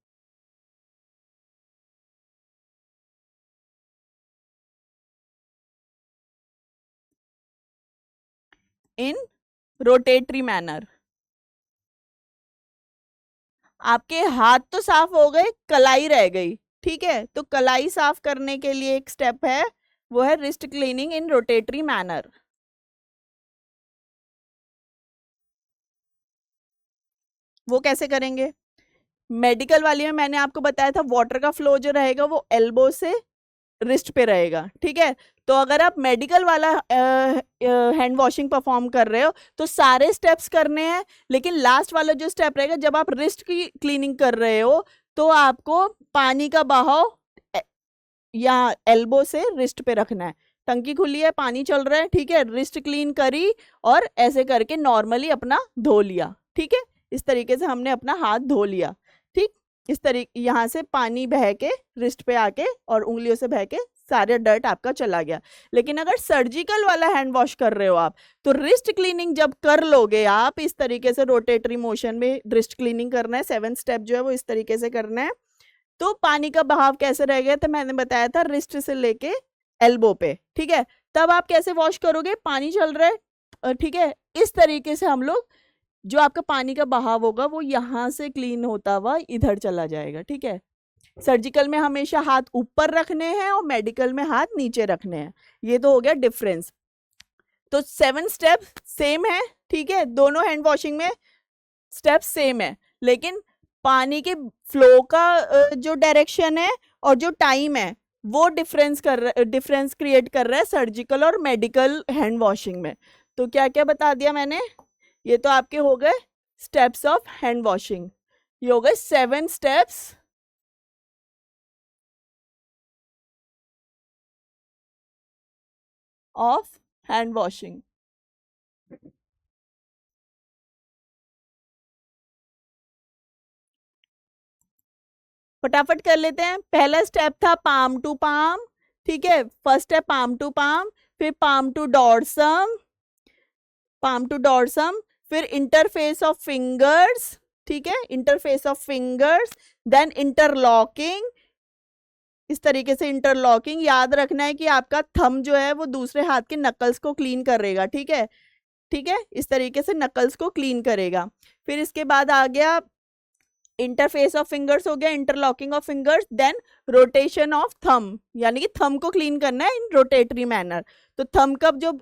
in rotatory manner. आपके हाथ तो साफ हो गए, कलाई रह गई, ठीक है। तो कलाई साफ करने के लिए एक स्टेप है, वो है wrist cleaning in rotatory manner. वो कैसे करेंगे, मेडिकल वाली में मैंने आपको बताया था वाटर का फ्लो जो रहेगा वो एल्बो से रिस्ट पे रहेगा, ठीक है। तो अगर आप मेडिकल वाला हैंड वॉशिंग परफॉर्म कर रहे हो तो सारे स्टेप्स करने हैं, लेकिन लास्ट वाला जो स्टेप रहेगा जब आप रिस्ट की क्लीनिंग कर रहे हो तो आपको पानी का बहाव या एल्बो से रिस्ट पे रखना है। टंकी खुली है, पानी चल रहा है, ठीक है, रिस्ट क्लीन करी और ऐसे करके नॉर्मली अपना धो लिया, ठीक है। इस तरीके से हमने अपना हाथ धो लिया, ठीक। इस तरीके यहाँ से पानी बह के रिस्ट पे आके और उंगलियों से बह के सारे डर्ट आपका चला गया। लेकिन अगर सर्जिकल वाला हैंड वॉश कर रहे हो आप तो रिस्ट क्लीनिंग जब कर लोगे आप इस तरीके से रोटेटरी मोशन में रिस्ट क्लीनिंग करना है, 7 स्टेप जो है वो इस तरीके से करना है। तो पानी का बहाव कैसे रह गया तो मैंने बताया था रिस्ट से लेके एल्बो पे, ठीक है। तब आप कैसे वॉश करोगे, पानी चल रहा है, ठीक है। इस तरीके से हम लोग जो आपका पानी का बहाव होगा वो यहाँ से क्लीन होता हुआ इधर चला जाएगा, ठीक है। सर्जिकल में हमेशा हाथ ऊपर रखने हैं और मेडिकल में हाथ नीचे रखने हैं, ये तो हो गया डिफरेंस। तो 7 स्टेप सेम है, ठीक है, दोनों हैंड वॉशिंग में स्टेप सेम है, लेकिन पानी के फ्लो का जो डायरेक्शन है और जो टाइम है वो डिफरेंस क्रिएट कर रहा है सर्जिकल और मेडिकल हैंड वॉशिंग में। तो क्या क्या बता दिया मैंने, ये तो आपके हो गए स्टेप्स ऑफ हैंड वॉशिंग, ये हो गए 7 स्टेप्स ऑफ हैंड वॉशिंग। फटाफट कर लेते हैं। पहला स्टेप था पाम टू पाम, ठीक है, first step palm to palm, फिर palm to dorsum, palm to dorsum, फिर इंटरफेस ऑफ फिंगर्स, ठीक है, interface of fingers, then interlocking, इस तरीके से इंटरलॉकिंग। याद रखना है कि आपका थंब जो है वो दूसरे हाथ के नकल्स को क्लीन करेगा, ठीक है, ठीक है, इस तरीके से नकल्स को क्लीन करेगा। फिर इसके बाद आ गया इंटरफेस ऑफ फिंगर्स हो गया, interlocking of fingers, then rotation of thumb, यानी कि थंब को क्लीन करना है इन रोटेटरी मैनर। तो थंब का जो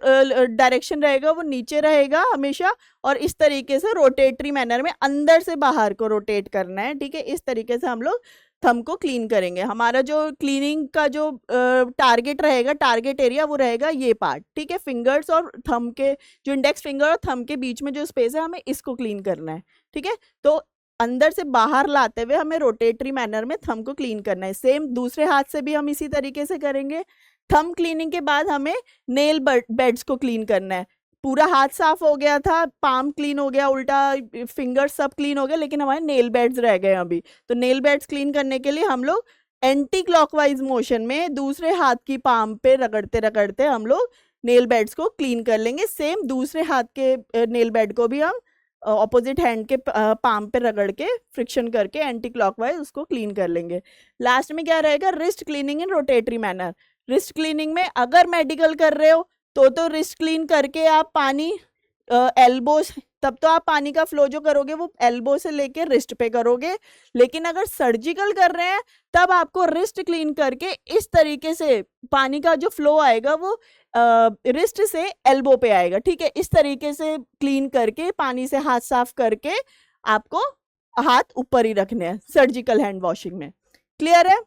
डायरेक्शन रहेगा वो नीचे रहेगा हमेशा और इस तरीके से रोटेटरी मैनर में अंदर से बाहर को रोटेट करना है, ठीक है। इस तरीके से हम लोग थंब को क्लीन करेंगे। हमारा जो क्लीनिंग का जो टारगेट रहेगा, टारगेट एरिया वो रहेगा ये पार्ट, ठीक है, फिंगर्स और थंब के जो इंडेक्स फिंगर और थंब के बीच में जो स्पेस है हमें इसको क्लीन करना है, ठीक है। तो अंदर से बाहर लाते हुए हमें रोटेटरी मैनर में थंब को क्लीन करना है। सेम दूसरे हाथ से भी हम इसी तरीके से करेंगे। थंब क्लीनिंग के बाद हमें नेल बेड्स को क्लीन करना है। पूरा हाथ साफ हो गया था, पाम क्लीन हो गया, उल्टा फिंगर सब क्लीन हो गया, लेकिन हमारे नेल बेड्स रह गए अभी। तो नेल बेड्स क्लीन करने के लिए हम लोग एंटी क्लॉकवाइज मोशन में दूसरे हाथ की पाम पे रगड़ते रगड़ते हम लोग नेल बेड्स को क्लीन कर लेंगे। सेम दूसरे हाथ के नेल बेड को भी हम ऑपोजिट हैंड के पाम पे रगड़ के फ्रिक्शन करके एंटी क्लॉकवाइज उसको क्लीन कर लेंगे। लास्ट में क्या रहेगा, wrist cleaning in rotatory manner. Wrist cleaning में अगर मेडिकल कर रहे हो तो रिस्ट क्लीन करके आप पानी एल्बो, तब तो आप पानी का फ्लो जो करोगे वो एल्बो से लेके रिस्ट पे करोगे। लेकिन अगर सर्जिकल कर रहे हैं तब आपको रिस्ट क्लीन करके इस तरीके से पानी का जो फ्लो आएगा वो रिस्ट से एल्बो पे आएगा। ठीक है, इस तरीके से क्लीन करके पानी से हाथ साफ करके आपको हाथ ऊपर ही रखने हैं सर्जिकल हैंड वॉशिंग में। क्लियर है?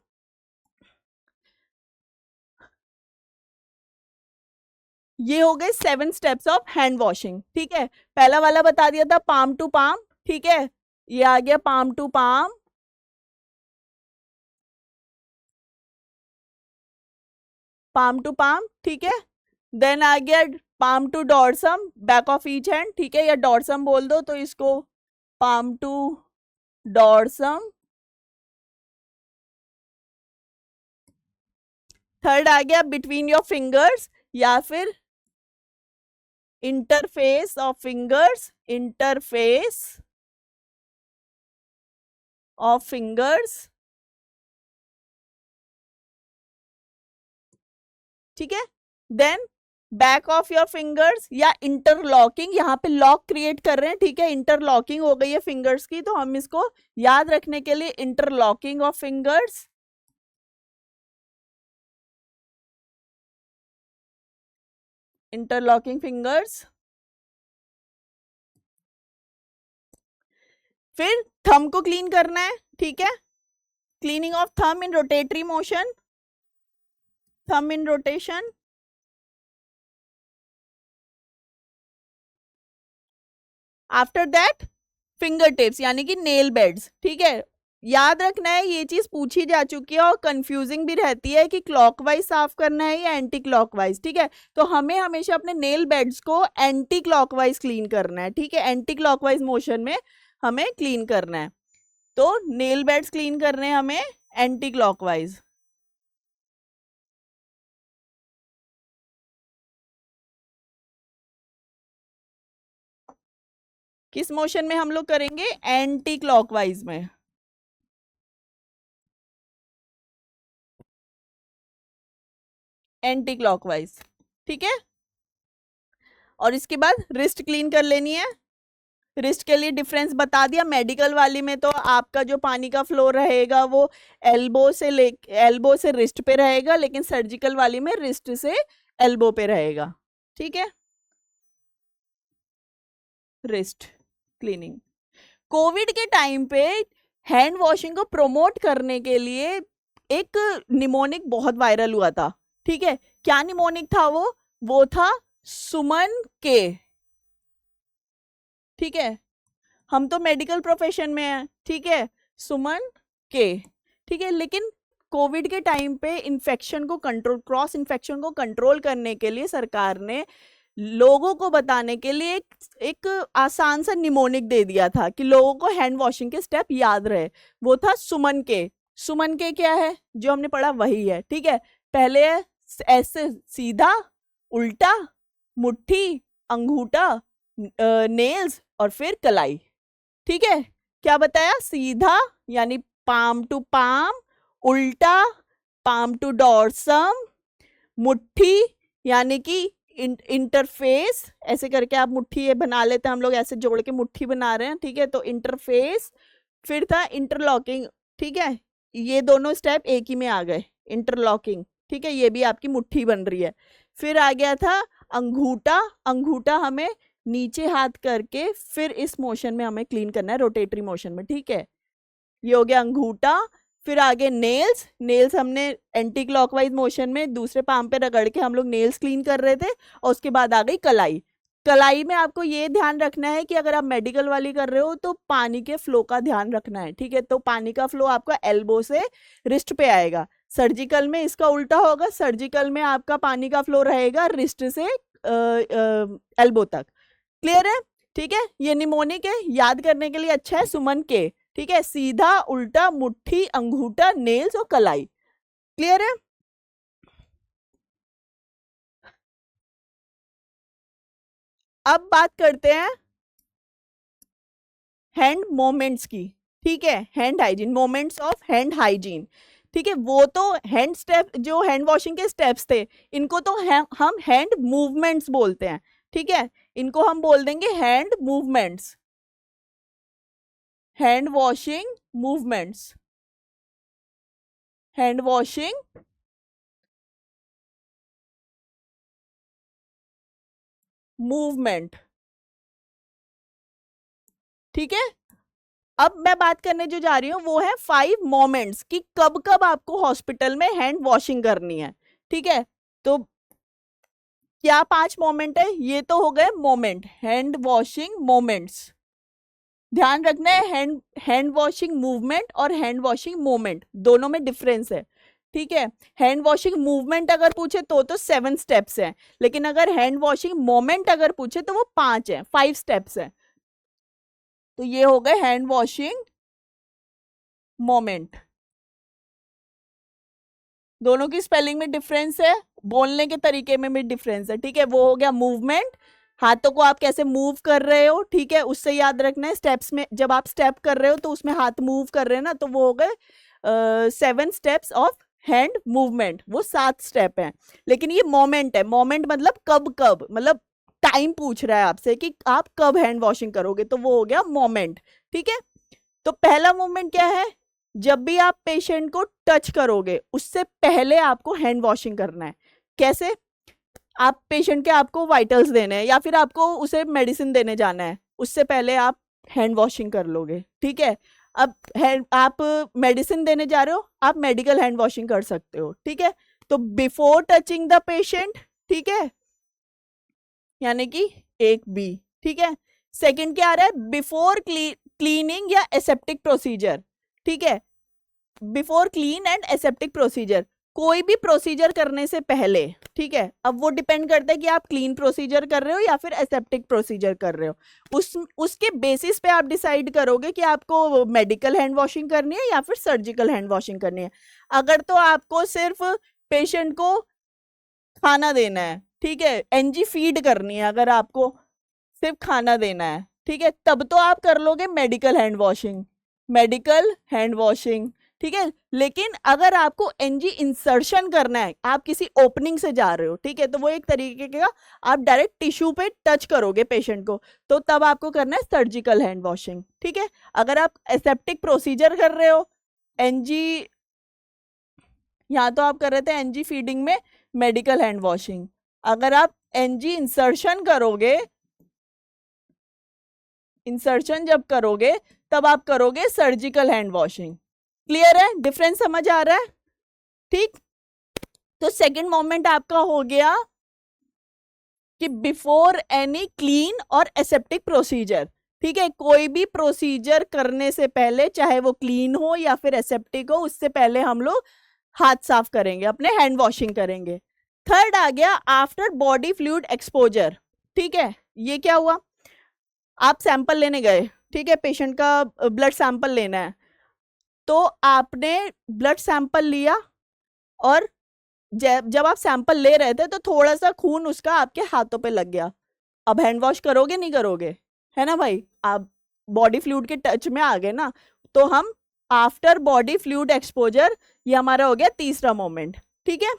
ये हो गए 7 स्टेप्स ऑफ हैंड वॉशिंग। ठीक है, पहला वाला बता दिया था पाम टू पाम। ठीक है, ये आ गया palm to palm. Palm to palm, ठीक है। देन आ गया palm to dorsum, back of each hand. ठीक है, या डॉर्सम बोल दो तो इसको पाम टू डॉर्सम। थर्ड आ गया बिटवीन योर फिंगर्स या फिर interface of fingers, interface of fingers. ठीक है, then back of your fingers या इंटरलॉकिंग, यहाँ पे लॉक क्रिएट कर रहे हैं। ठीक है, इंटरलॉकिंग हो गई है फिंगर्स की, तो हम इसको याद रखने के लिए interlocking of fingers, interlocking fingers. फिर थंब को क्लीन करना है। ठीक है, cleaning of thumb in rotatory motion, thumb in rotation. After that finger tips यानी कि नेल बेड्स। ठीक है, याद रखना है ये चीज पूछी जा चुकी है और कंफ्यूजिंग भी रहती है कि क्लॉकवाइज साफ करना है या एंटी क्लॉकवाइज। ठीक है, तो हमें हमेशा अपने नेल बेड्स को एंटी क्लॉकवाइज क्लीन करना है। ठीक है, एंटी क्लॉकवाइज मोशन में हमें क्लीन करना है, तो नेल बेड्स क्लीन करने हैं हमें एंटी क्लॉकवाइज। किस मोशन में हम लोग करेंगे? एंटी क्लॉकवाइज में। एंटी क्लॉकवाइज, ठीक है। और इसके बाद रिस्ट क्लीन कर लेनी है। रिस्ट के लिए डिफरेंस बता दिया। मेडिकल वाली में तो आपका जो पानी का फ्लो रहेगा वो एल्बो से रिस्ट पे रहेगा, लेकिन सर्जिकल वाली में रिस्ट से एल्बो पे रहेगा। ठीक है, रिस्ट क्लीनिंग। कोविड के टाइम पे हैंड वॉशिंग को प्रमोट करने के लिए एक निमोनिक बहुत वायरल हुआ था। ठीक है, क्या निमोनिक था वो था सुमन के। ठीक है, हम तो मेडिकल प्रोफेशन में हैं। ठीक है, सुमन के। ठीक है, लेकिन कोविड के टाइम पे इन्फेक्शन को कंट्रोल, क्रॉस इन्फेक्शन को कंट्रोल करने के लिए सरकार ने लोगों को बताने के लिए एक आसान सा निमोनिक दे दिया था कि लोगों को हैंड वॉशिंग के स्टेप याद रहे। वो था सुमन के। सुमन के क्या है? जो हमने पढ़ा वही है। ठीक है, पहले है ऐसे सीधा, उल्टा, मुट्ठी, अंगूठा, नेल्स और फिर कलाई। ठीक है, क्या बताया? सीधा यानी पाम टू पाम, उल्टा पाम टू डॉर्सम, मुट्ठी यानी कि इंटरफेस, ऐसे करके आप मुट्ठी ये बना लेते हैं, हम लोग ऐसे जोड़ के मुट्ठी बना रहे हैं। ठीक है, तो इंटरफेस। फिर था इंटरलॉकिंग। ठीक है, ये दोनों स्टेप एक ही में आ गए, इंटरलॉकिंग। ठीक है, ये भी आपकी मुट्ठी बन रही है। फिर आ गया था अंगूठा। अंगूठा हमें नीचे हाथ करके फिर इस मोशन में हमें क्लीन करना है, रोटेटरी मोशन में। ठीक है, ये हो गया अंगूठा। फिर आगे नेल्स। नेल्स हमने एंटी क्लॉकवाइज मोशन में दूसरे पाम पे रगड़ के हम लोग नेल्स क्लीन कर रहे थे। और उसके बाद आ गई कलाई। कलाई में आपको ये ध्यान रखना है कि अगर आप मेडिकल वाली कर रहे हो तो पानी के फ्लो का ध्यान रखना है। ठीक है, तो पानी का फ्लो आपका एल्बो से रिस्ट पे आएगा। सर्जिकल में इसका उल्टा होगा, सर्जिकल में आपका पानी का फ्लो रहेगा रिस्ट से एल्बो तक। क्लियर है? ठीक है, ये निमोनिक है, याद करने के लिए अच्छा है, सुमन के। ठीक है, सीधा, उल्टा, मुट्ठी, अंगूठा, नेल्स और कलाई। क्लियर है? अब बात करते हैं हैंड मोमेंट्स की, ठीक है, hand hygiene, moments of hand hygiene, ठीक है। वो तो हैंड स्टेप, जो हैंड वॉशिंग के स्टेप्स थे, इनको तो हम हैंड मूवमेंट्स बोलते हैं, ठीक है। इनको हम बोल देंगे hand movements, hand washing movements, hand washing movement, ठीक है। अब मैं बात करने जो जा रही हूँ वो है 5 मोमेंट्स कि कब कब आपको हॉस्पिटल में हैंड वॉशिंग करनी है, ठीक है। तो क्या 5 मोमेंट है, ये तो हो गए मोमेंट, हैंड वॉशिंग मोमेंट्स। ध्यान रखना है हैंड वॉशिंग मूवमेंट और हैंड वॉशिंग मोमेंट दोनों में डिफरेंस है, ठीक है। हैंड वॉशिंग मूवमेंट अगर पूछे तो 7 स्टेप्स है, लेकिन अगर हैंड वॉशिंग मोमेंट अगर पूछे तो वो 5 है, 5 स्टेप्स है। तो ये हो गए हैंड वॉशिंग मोमेंट। दोनों की स्पेलिंग में डिफरेंस है, बोलने के तरीके में भी डिफरेंस है, ठीक है। वो हो गया मूवमेंट, हाथों को आप कैसे मूव कर रहे हो, ठीक है, उससे याद रखना है। स्टेप्स में जब आप स्टेप कर रहे हो तो उसमें हाथ मूव कर रहे हैं ना, तो वो हो गए 7 स्टेप्स ऑफ हैंड मूवमेंट, वो 7 स्टेप है। लेकिन ये मोमेंट है, मोमेंट मतलब कब कब, मतलब टाइम पूछ रहा है आपसे कि आप कब हैंड वॉशिंग करोगे, तो वो हो गया मोमेंट, ठीक है। तो पहला मोमेंट क्या है, जब भी आप पेशेंट को टच करोगे उससे पहले आपको हैंड वॉशिंग करना है। कैसे, आप पेशेंट के आपको वाइटल्स देने हैं या फिर आपको उसे मेडिसिन देने जाना है, उससे पहले आप हैंड वॉशिंग कर लोगे, ठीक है। अब आप मेडिसिन देने जा रहे हो, आप मेडिकल हैंड वॉशिंग कर सकते हो, ठीक है। तो बिफोर टचिंग द पेशेंट, ठीक है, यानी कि एक बी, ठीक है। सेकंड क्या आ रहा है, बिफोर क्लीनिंग या एसेप्टिक प्रोसीजर, ठीक है, before clean and aseptic procedure, कोई भी प्रोसीजर करने से पहले, ठीक है। अब वो डिपेंड करता है कि आप क्लीन प्रोसीजर कर रहे हो या फिर एसेप्टिक प्रोसीजर कर रहे हो, उसके बेसिस पे आप डिसाइड करोगे कि आपको मेडिकल हैंड वॉशिंग करनी है या फिर सर्जिकल हैंड वॉशिंग करनी है। अगर तो आपको सिर्फ पेशेंट को खाना देना है, ठीक है, एनजी फीड करनी है, अगर आपको सिर्फ खाना देना है, ठीक है, तब तो आप कर लोगे medical hand washing, medical hand washing, ठीक है। लेकिन अगर आपको एनजी इंसर्शन करना है, आप किसी ओपनिंग से जा रहे हो, ठीक है, तो वो एक तरीके का आप डायरेक्ट टिश्यू पे टच करोगे पेशेंट को, तो तब आपको करना है सर्जिकल हैंड वॉशिंग, ठीक है। अगर आप एसेप्टिक प्रोसीजर कर रहे हो, एनजी, यहाँ तो आप कर रहे थे एनजी फीडिंग में, मेडिकल हैंड वॉशिंग। अगर आप एनजी इंसर्शन करोगे, इंसर्शन जब करोगे तब आप करोगे सर्जिकल हैंड वॉशिंग। क्लियर है, डिफरेंस समझ आ रहा है, ठीक। तो सेकंड मोमेंट आपका हो गया कि बिफोर एनी क्लीन और एसेप्टिक प्रोसीजर, ठीक है, कोई भी प्रोसीजर करने से पहले, चाहे वो क्लीन हो या फिर एसेप्टिक हो, उससे पहले हम लोग हाथ साफ करेंगे, अपने हैंड वॉशिंग करेंगे। थर्ड आ गया आफ्टर बॉडी फ्लूइड एक्सपोजर, ठीक है। ये क्या हुआ, आप सैंपल लेने गए, ठीक है, पेशेंट का ब्लड सैंपल लेना है, तो आपने ब्लड सैंपल लिया और जब आप सैंपल ले रहे थे तो थोड़ा सा खून उसका आपके हाथों पे लग गया, अब हैंड वॉश करोगे नहीं करोगे, है ना भाई, आप बॉडी फ्लूइड के टच में आ गए ना, तो हम आफ्टर बॉडी फ्लूइड एक्सपोजर, ये हमारा हो गया तीसरा मोमेंट, ठीक है।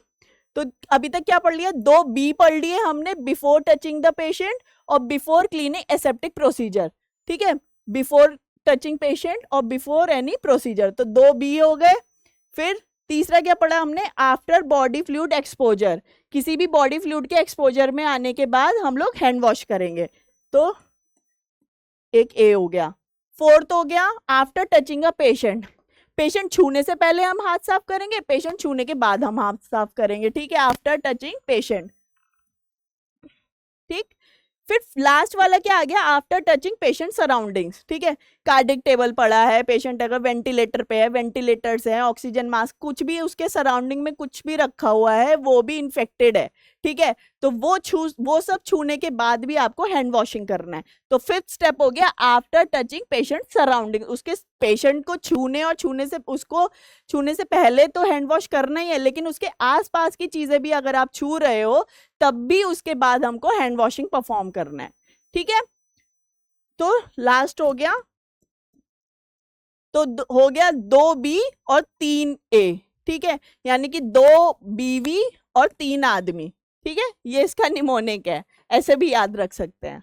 तो अभी तक क्या पढ़ लिया, 2 बी पढ़ लिए हमने, बिफोर टचिंग द पेशेंट और बिफोर क्लीनिंग एसेप्टिक प्रोसीजर, ठीक है, बिफोर टचिंग पेशेंट और बिफोर एनी प्रोसीजर, तो 2 बी हो गए। फिर तीसरा क्या पढ़ा हमने, आफ्टर बॉडी फ्लूइड एक्सपोजर, किसी भी बॉडी फ्लूइड के एक्सपोजर में आने के बाद हम लोग हैंड वॉश करेंगे, तो एक ए हो गया। फोर्थ हो गया after touching a patient, patient छूने से पहले हम हाथ साफ करेंगे, पेशेंट छूने के बाद हम हाथ साफ करेंगे, ठीक है, आफ्टर टचिंग पेशेंट, ठीक। फिर लास्ट वाला क्या आ गया, आफ्टर टचिंग पेशेंट सराउंडिंग्स, ठीक है, कार्डिक टेबल पड़ा है, पेशेंट अगर वेंटिलेटर पे है, वेंटिलेटर्स है, ऑक्सीजन मास्क, कुछ भी उसके सराउंडिंग में कुछ भी रखा हुआ है वो भी इन्फेक्टेड है, ठीक है, तो वो सब छूने के बाद भी आपको हैंड वॉशिंग करना है। तो फिफ्थ स्टेप हो गया आफ्टर टचिंग पेशेंट सराउंडिंग, उसके पेशेंट को छूने और उसको छूने से पहले तो हैंड वॉश करना ही है, लेकिन उसके आसपास की चीजें भी अगर आप छू रहे हो तब भी उसके बाद हमको हैंड वॉशिंग परफॉर्म करना है, ठीक है। तो लास्ट हो गया तो हो गया 2B और 3A, ठीक है, यानी कि 2 BV और 3 आदमी, ठीक है, ये इसका निमोनिक है, ऐसे भी याद रख सकते हैं।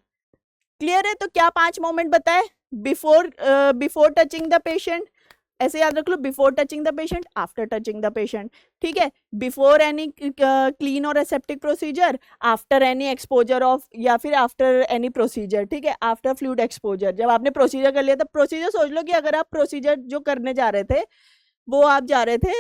क्लियर है? तो क्या 5 मोमेंट बताए? बिफोर टचिंग द पेशेंट, ऐसे याद रख लो, before touching the patient, after touching the patient, ठीक है, बिफोर एनी क्लीन और aseptic procedure, after any exposure of, या फिर आफ्टर एनी प्रोसीजर, ठीक है, आफ्टर फ्लूइड एक्सपोजर, जब आपने प्रोसीजर कर लिया, तो प्रोसीजर सोच लो कि अगर आप प्रोसीजर जो करने जा रहे थे वो आप जा रहे थे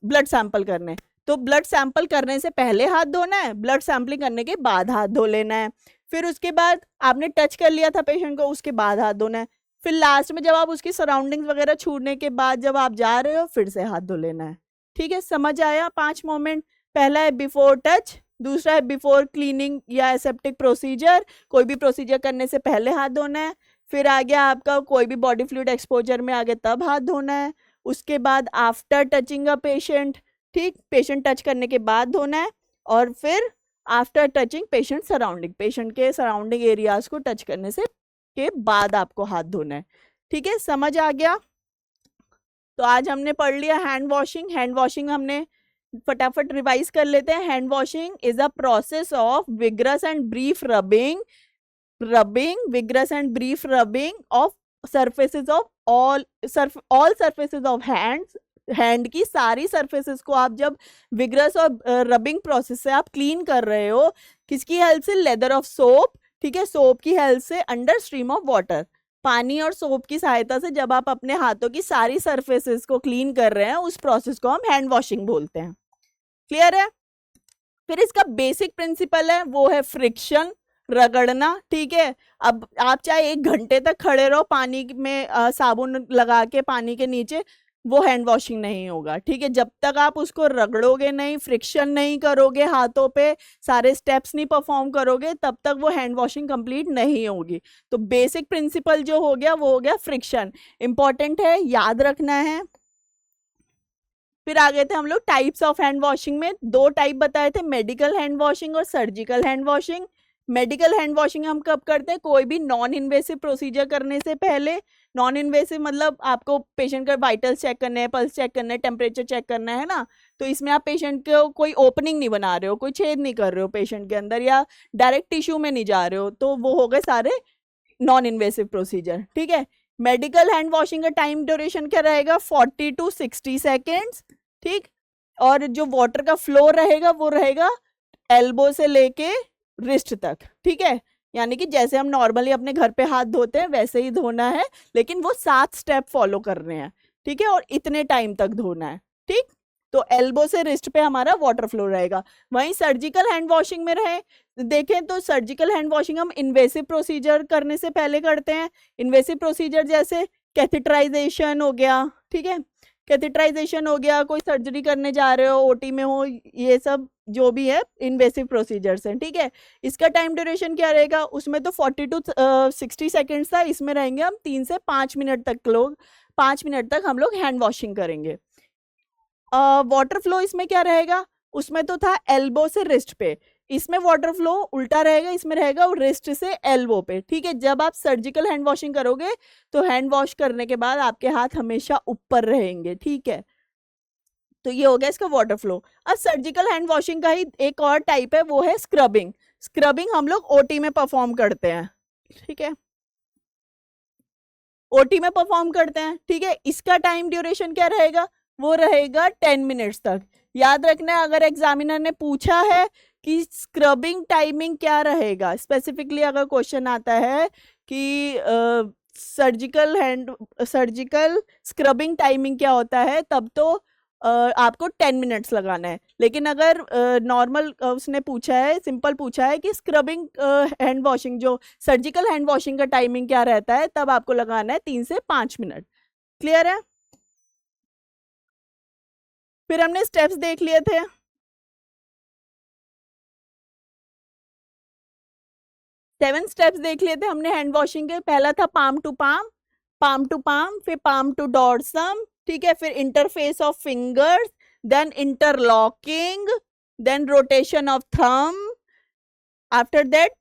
ब्लड सैंपल करने, तो ब्लड सैंपल करने से पहले हाथ धोना है, ब्लड सैंपलिंग करने के बाद हाथ धो लेना है, फिर उसके बाद आपने टच कर लिया था पेशेंट को, उसके बाद हाथ धोना है, फिर लास्ट में जब आप उसकी सराउंडिंग्स वगैरह छूने के बाद जब आप जा रहे हो फिर से हाथ धो लेना है। ठीक है, समझ आया? 5 मोमेंट, पहला है बिफोर टच, दूसरा है बिफोर क्लीनिंग या एसेप्टिक प्रोसीजर, कोई भी प्रोसीजर करने से पहले हाथ धोना है, फिर आ गया आपका कोई भी बॉडी फ्लूइड एक्सपोजर में आ गया तब हाथ धोना है, उसके बाद आफ्टर टचिंग अ पेशेंट, ठीक, पेशेंट टच करने के बाद धोना है, और फिर after touching patient surrounding, patient के सराउंडिंग एरियाज को टच करने से के बाद आपको हाथ धोना है। ठीक है, समझ आ गया? तो आज हमने पढ़ लिया हैंड वॉशिंग। हैंड वॉशिंग हमने फटाफट रिवाइज कर लेते हैं। Hand washing is a process of vigorous and brief rubbing vigorous and brief rubbing of surfaces of all surfaces of hands, hand की सारी सरफेसेस को आप जब विग्रस और रबिंग प्रोसेस से आप क्लीन कर रहे हो, किसकी हेल्प से? लेदर ऑफ सोप, ठीक है, सोप की हेल्प से, अंडर स्ट्रीम ऑफ वाटर, पानी और सोप की सहायता से जब आप अपने हाथों की सारी सरफेसेस को क्लीन कर रहे हैं, उस प्रोसेस को हम हैंड वॉशिंग बोलते हैं। क्लियर है? फिर इसका बेसिक प्रिंसिपल है वो है फ्रिक्शन, रगड़ना, ठीक है। अब आप चाहे 1 घंटे तक खड़े रहो पानी में साबुन लगा के पानी के नीचे, वो हैंड वॉशिंग नहीं होगा, ठीक है, जब तक आप उसको रगड़ोगे नहीं, फ्रिक्शन नहीं करोगे, हाथों पे सारे स्टेप्स नहीं परफॉर्म करोगे, तब तक वो हैंड वॉशिंग कंप्लीट नहीं होगी। तो बेसिक प्रिंसिपल जो हो गया वो हो गया फ्रिक्शन, इंपॉर्टेंट है, याद रखना है। फिर आ गए थे हम लोग टाइप्स ऑफ हैंड वॉशिंग में, 2 टाइप बताए थे, मेडिकल हैंड वॉशिंग और surgical hand washing. Medical hand washing हम कब करते हैं? कोई भी नॉन इन्वेसिव प्रोसीजर करने से पहले। नॉन इन्वेसिव मतलब आपको पेशेंट का वाइटल्स चेक करने हैं, पल्स चेक करना है, टेम्परेचर चेक करना है ना, तो इसमें आप पेशेंट को कोई ओपनिंग नहीं बना रहे हो, कोई छेद नहीं कर रहे हो पेशेंट के अंदर, या डायरेक्ट टिश्यू में नहीं जा रहे हो, तो वो हो गए सारे नॉन इन्वेसिव प्रोसीजर। ठीक है, मेडिकल हैंड वॉशिंग का टाइम ड्यूरेशन क्या रहेगा? 40 to 60 सेकेंड्स, ठीक, और जो वाटर का फ्लो रहेगा वो रहेगा एल्बो से लेके रिस्ट तक, ठीक है, यानी कि जैसे हम नॉर्मली अपने घर पे हाथ धोते हैं वैसे ही धोना है, लेकिन वो 7 स्टेप फॉलो कर रहे हैं, ठीक है, और इतने टाइम तक धोना है, ठीक। तो एल्बो से रिस्ट पे हमारा वाटर फ्लो रहेगा। वहीं सर्जिकल हैंड वॉशिंग में रहे देखें तो सर्जिकल हैंड वॉशिंग हम इन्वेसिव प्रोसीजर करने से पहले करते हैं। इन्वेसिव प्रोसीजर जैसे कैथेटराइजेशन हो गया, ठीक है, कैथेटराइजेशन हो गया, कोई सर्जरी करने जा रहे हो, ओटी में हो, ये सब जो भी है इन्वेसिव प्रोसीजर्स हैं, ठीक है। इसका टाइम ड्यूरेशन क्या रहेगा? उसमें तो 40 to 60 सेकेंड्स था, इसमें रहेंगे हम 3 से 5 मिनट तक, लोग 5 मिनट तक हम लोग हैंड वॉशिंग करेंगे। वाटर फ्लो इसमें क्या रहेगा? उसमें तो था एल्बो से रिस्ट पे, इसमें वाटर फ्लो उल्टा रहेगा, इसमें रहेगा रिस्ट से एल्बो पे, ठीक है। जब आप सर्जिकल हैंड वॉशिंग करोगे तो हैंड वॉश करने के बाद आपके हाथ हमेशा ऊपर रहेंगे, ठीक है। तो ये हो गया इसका वाटर फ्लो। अब सर्जिकल हैंड वॉशिंग का ही एक और टाइप है, वो है स्क्रबिंग। स्क्रबिंग हम लोग ओटी में परफॉर्म करते हैं, ठीक है, ओटी में परफॉर्म करते हैं, ठीक है। इसका टाइम ड्यूरेशन क्या रहेगा? वो रहेगा 10 मिनट्स तक। याद रखना है, अगर एग्जामिनर ने पूछा है कि स्क्रबिंग टाइमिंग क्या रहेगा, स्पेसिफिकली अगर क्वेश्चन आता है कि सर्जिकल स्क्रबिंग टाइमिंग क्या होता है, तब तो आपको 10 मिनट्स लगाना है। लेकिन अगर नॉर्मल उसने पूछा है, सिंपल पूछा है कि स्क्रबिंग हैंड वॉशिंग, जो सर्जिकल हैंड वॉशिंग का टाइमिंग क्या रहता है, तब आपको लगाना है 3 से 5 मिनट। क्लियर है? फिर हमने स्टेप्स देख लिए थे। सेवन स्टेप्स देख लिए थे हमने हैंड वॉशिंग के। पहला था palm to palm, palm to palm, फिर पाम टू डॉर्सम, ठीक है, फिर interface of fingers, then interlocking, then rotation of thumb, after that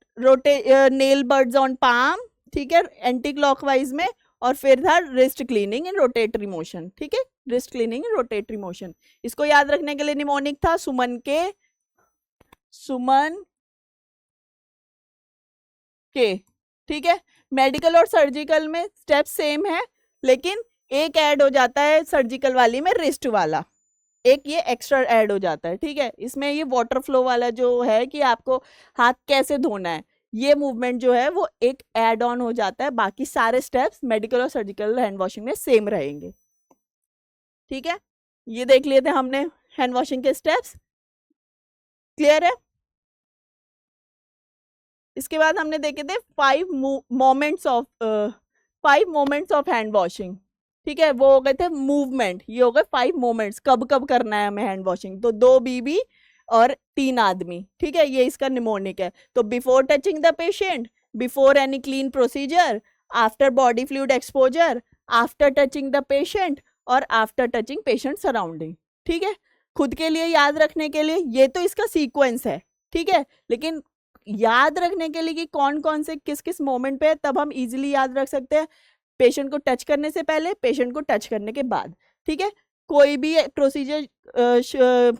nail beds on palm, ठीक है, एंटी क्लॉकवाइज में, और फिर था wrist cleaning in rotatory motion, ठीक है, wrist cleaning in rotatory motion. इसको याद रखने के लिए निमोनिक था सुमन के, ठीक है। मेडिकल और सर्जिकल में स्टेप सेम है, लेकिन एक ऐड हो जाता है सर्जिकल वाली में, रिस्ट वाला एक ये एक्स्ट्रा ऐड हो जाता है, ठीक है। इसमें ये वाटर फ्लो वाला जो है कि आपको हाथ कैसे धोना है, ये मूवमेंट जो है वो एक ऐड ऑन हो जाता है, बाकी सारे स्टेप्स मेडिकल और सर्जिकल हैंड वॉशिंग में सेम रहेंगे, ठीक है। ये देख लिए थे हमने हैंड वॉशिंग के स्टेप्स, क्लियर है। इसके बाद हमने देखे थे 5 मोमेंट्स ऑफ हैंड वॉशिंग, ठीक है। वो हो गए थे मूवमेंट, ये हो गए 5 मोमेंट्स, कब कब करना है हमें हैंड वॉशिंग, तो 2 बीबी और 3 आदमी, ठीक है। ये इसका निमोनिक है। तो before touching the patient, before any clean procedure, after body fluid exposure, after touching the patient और आफ्टर टचिंग पेशेंट सराउंडिंग, ठीक है। खुद के लिए याद रखने के लिए ये तो इसका सीक्वेंस है, ठीक है, लेकिन याद रखने के लिए कि कौन कौन से किस किस मोमेंट पे है, तब हम इजीली याद रख सकते हैं। पेशेंट को टच करने से पहले, पेशेंट को टच करने के बाद, ठीक है। कोई भी प्रोसीजर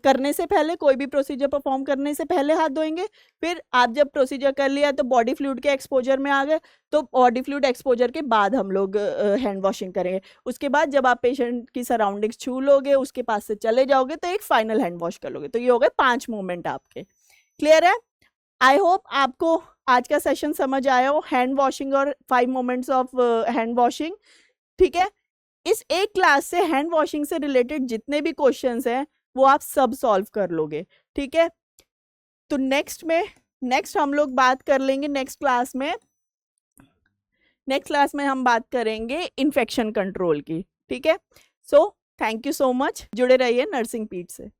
करने से पहले, कोई भी प्रोसीजर परफॉर्म करने से पहले हाथ धोएंगे। फिर आप जब प्रोसीजर कर लिया तो बॉडी फ्लूइड के एक्सपोजर में आ गए, तो बॉडी फ्लूइड एक्सपोजर के बाद हम लोग हैंड वॉशिंग करेंगे। उसके बाद जब आप पेशेंट की सराउंडिंग्स छू लोगे, उसके पास से चले जाओगे, तो एक फाइनल हैंड वॉश कर लोगे। तो ये हो गए 5 मोमेंट आपके, क्लियर है। आई होप आपको आज का सेशन समझ आया हो, हैंड वॉशिंग और 5 मोमेंट्स ऑफ हैंड वॉशिंग, ठीक है। इस एक क्लास से हैंड वॉशिंग से रिलेटेड जितने भी क्वेश्चंस हैं वो आप सब सॉल्व कर लोगे, ठीक है। तो नेक्स्ट हम लोग बात कर लेंगे, नेक्स्ट क्लास में हम बात करेंगे इन्फेक्शन कंट्रोल की, ठीक है। So thank you so much, जुड़े रहिए नर्सिंग पीठ से।